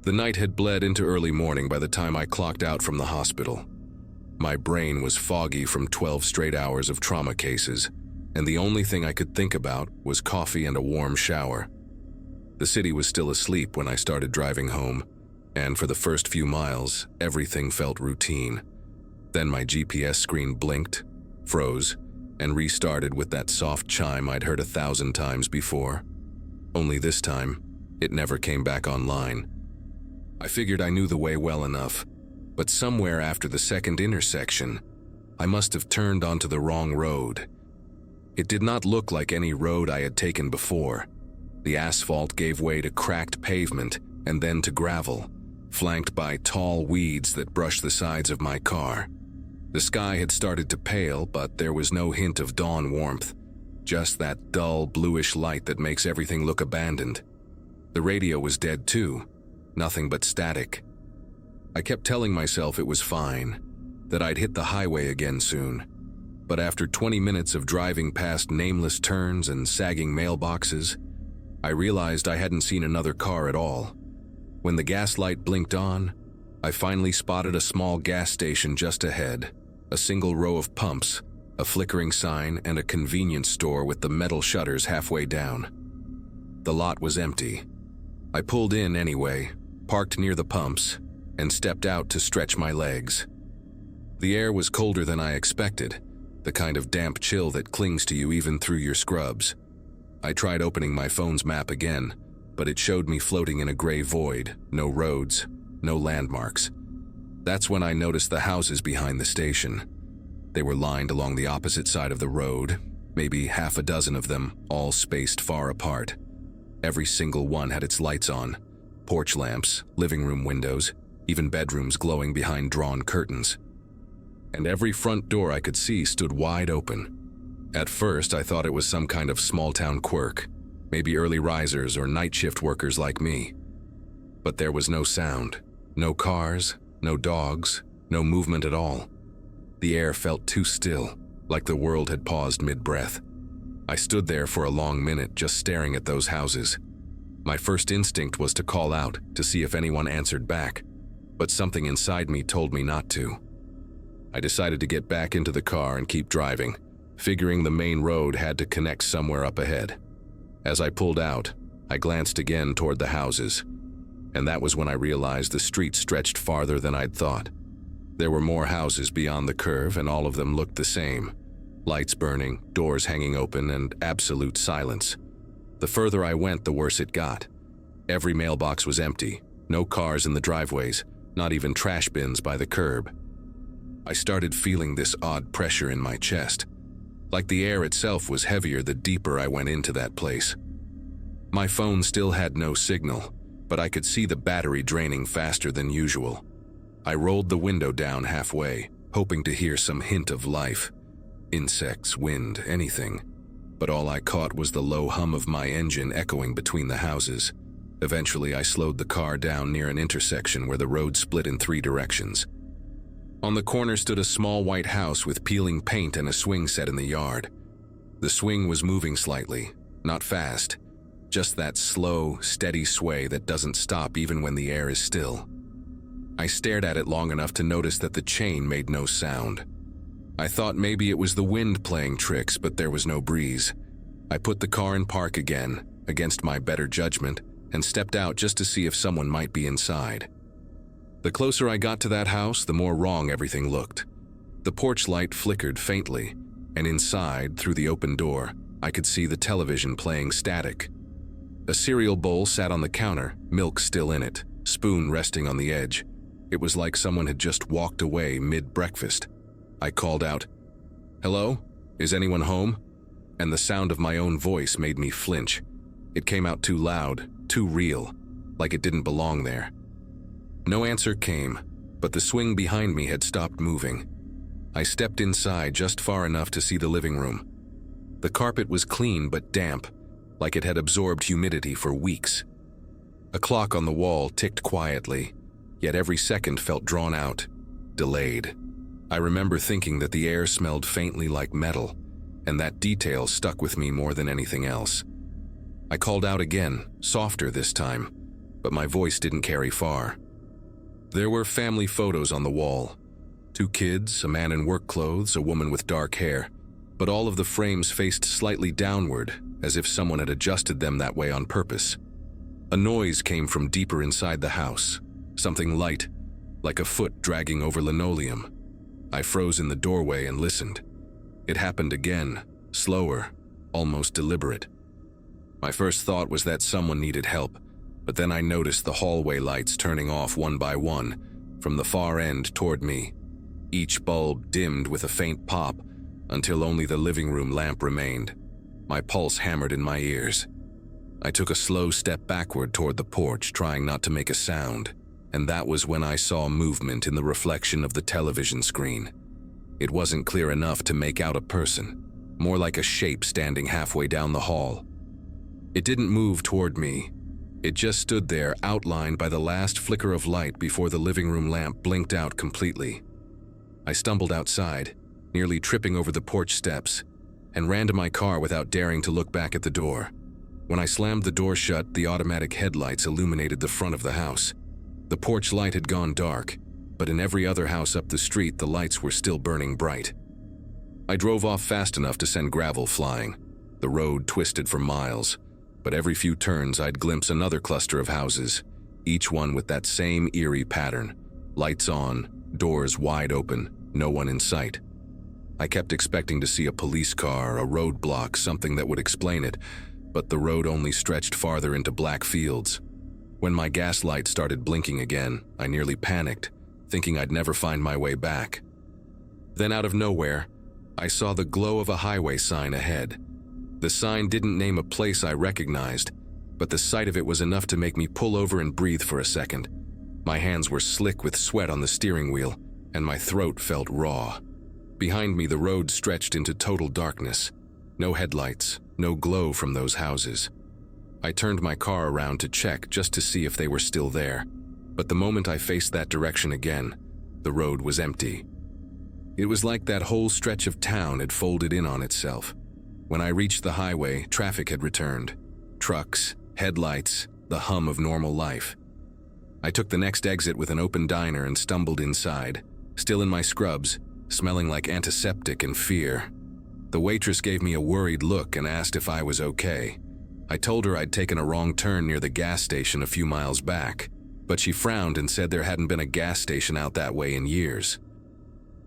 The night had bled into early morning by the time I clocked out from the hospital. My brain was foggy from 12 straight hours of trauma cases, and the only thing I could think about was coffee and a warm shower. The city was still asleep when I started driving home, and for the first few miles, everything felt routine. Then my GPS screen blinked, froze, and restarted with that soft chime I'd heard 1,000 times before. Only this time, it never came back online. I figured I knew the way well enough, but somewhere after the second intersection, I must have turned onto the wrong road. It did not look like any road I had taken before. The asphalt gave way to cracked pavement and then to gravel, flanked by tall weeds that brushed the sides of my car. The sky had started to pale, but there was no hint of dawn warmth, just that dull bluish light that makes everything look abandoned. The radio was dead too. Nothing but static. I kept telling myself it was fine, that I'd hit the highway again soon. But after 20 minutes of driving past nameless turns and sagging mailboxes, I realized I hadn't seen another car at all. When the gas light blinked on, I finally spotted a small gas station just ahead, a single row of pumps, a flickering sign, and a convenience store with the metal shutters halfway down. The lot was empty. I pulled in anyway, parked near the pumps, and stepped out to stretch my legs. The air was colder than I expected, the kind of damp chill that clings to you even through your scrubs. I tried opening my phone's map again, but it showed me floating in a gray void, no roads, no landmarks. That's when I noticed the houses behind the station. They were lined along the opposite side of the road, maybe half a dozen of them, all spaced far apart. Every single one had its lights on. Porch lamps, living room windows, even bedrooms glowing behind drawn curtains. And every front door I could see stood wide open. At first, I thought it was some kind of small-town quirk, maybe early risers or night shift workers like me. But there was no sound, no cars, no dogs, no movement at all. The air felt too still, like the world had paused mid-breath. I stood there for a long minute just staring at those houses. My first instinct was to call out to see if anyone answered back, but something inside me told me not to. I decided to get back into the car and keep driving, figuring the main road had to connect somewhere up ahead. As I pulled out, I glanced again toward the houses, and that was when I realized the street stretched farther than I'd thought. There were more houses beyond the curve, and all of them looked the same. Lights burning, doors hanging open, and absolute silence. The further I went, the worse it got. Every mailbox was empty, no cars in the driveways, not even trash bins by the curb. I started feeling this odd pressure in my chest, like the air itself was heavier the deeper I went into that place. My phone still had no signal, but I could see the battery draining faster than usual. I rolled the window down halfway, hoping to hear some hint of life. Insects, wind, anything. But all I caught was the low hum of my engine echoing between the houses. Eventually, I slowed the car down near an intersection where the road split in 3 directions. On the corner stood a small white house with peeling paint and a swing set in the yard. The swing was moving slightly, not fast, just that slow, steady sway that doesn't stop even when the air is still. I stared at it long enough to notice that the chain made no sound. I thought maybe it was the wind playing tricks, but there was no breeze. I put the car in park again, against my better judgment, and stepped out just to see if someone might be inside. The closer I got to that house, the more wrong everything looked. The porch light flickered faintly, and inside, through the open door, I could see the television playing static. A cereal bowl sat on the counter, milk still in it, spoon resting on the edge. It was like someone had just walked away mid-breakfast. I called out, "Hello? Is anyone home?" And the sound of my own voice made me flinch. It came out too loud, too real, like it didn't belong there. No answer came, but the swing behind me had stopped moving. I stepped inside just far enough to see the living room. The carpet was clean but damp, like it had absorbed humidity for weeks. A clock on the wall ticked quietly, yet every second felt drawn out, delayed. I remember thinking that the air smelled faintly like metal, and that detail stuck with me more than anything else. I called out again, softer this time, but my voice didn't carry far. There were family photos on the wall. 2 kids, a man in work clothes, a woman with dark hair, but all of the frames faced slightly downward, as if someone had adjusted them that way on purpose. A noise came from deeper inside the house, something light, like a foot dragging over linoleum. I froze in the doorway and listened. It happened again, slower, almost deliberate. My first thought was that someone needed help, but then I noticed the hallway lights turning off one by one, from the far end toward me. Each bulb dimmed with a faint pop, until only the living room lamp remained. My pulse hammered in my ears. I took a slow step backward toward the porch, trying not to make a sound, and that was when I saw movement in the reflection of the television screen. It wasn't clear enough to make out a person, more like a shape standing halfway down the hall. It didn't move toward me. It just stood there, outlined by the last flicker of light before the living room lamp blinked out completely. I stumbled outside, nearly tripping over the porch steps, and ran to my car without daring to look back at the door. When I slammed the door shut, the automatic headlights illuminated the front of the house. The porch light had gone dark, but in every other house up the street, the lights were still burning bright. I drove off fast enough to send gravel flying. The road twisted for miles, but every few turns I'd glimpse another cluster of houses, each one with that same eerie pattern. Lights on, doors wide open, no one in sight. I kept expecting to see a police car, a roadblock, something that would explain it, but the road only stretched farther into black fields. When my gas light started blinking again, I nearly panicked, thinking I'd never find my way back. Then out of nowhere, I saw the glow of a highway sign ahead. The sign didn't name a place I recognized, but the sight of it was enough to make me pull over and breathe for a second. My hands were slick with sweat on the steering wheel, and my throat felt raw. Behind me, the road stretched into total darkness. No headlights, no glow from those houses. I turned my car around to check just to see if they were still there, but the moment I faced that direction again, the road was empty. It was like that whole stretch of town had folded in on itself. When I reached the highway, traffic had returned. Trucks, headlights, the hum of normal life. I took the next exit with an open diner and stumbled inside, still in my scrubs, smelling like antiseptic and fear. The waitress gave me a worried look and asked if I was okay. I told her I'd taken a wrong turn near the gas station a few miles back, but she frowned and said there hadn't been a gas station out that way in years.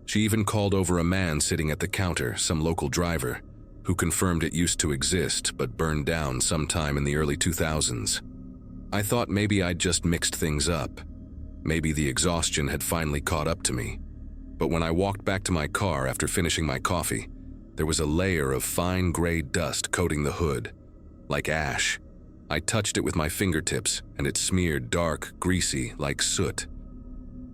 She even called over a man sitting at the counter, some local driver, who confirmed it used to exist but burned down sometime in the early 2000s. I thought maybe I'd just mixed things up. Maybe the exhaustion had finally caught up to me. But when I walked back to my car after finishing my coffee, there was a layer of fine gray dust coating the hood, like ash. I touched it with my fingertips, and it smeared dark, greasy, like soot.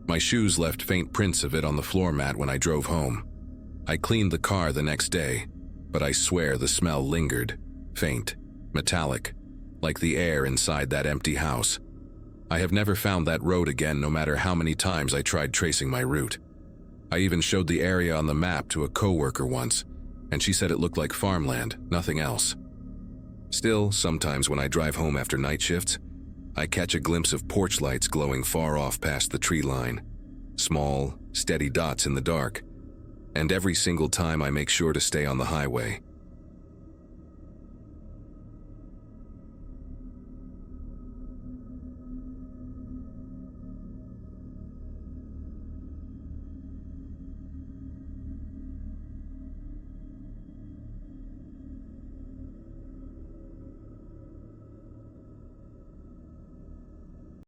My shoes left faint prints of it on the floor mat when I drove home. I cleaned the car the next day, but I swear the smell lingered, faint, metallic, like the air inside that empty house. I have never found that road again, no matter how many times I tried tracing my route. I even showed the area on the map to a coworker once, and she said it looked like farmland, nothing else. Still, sometimes when I drive home after night shifts, I catch a glimpse of porch lights glowing far off past the tree line. Small, steady dots in the dark. And every single time I make sure to stay on the highway.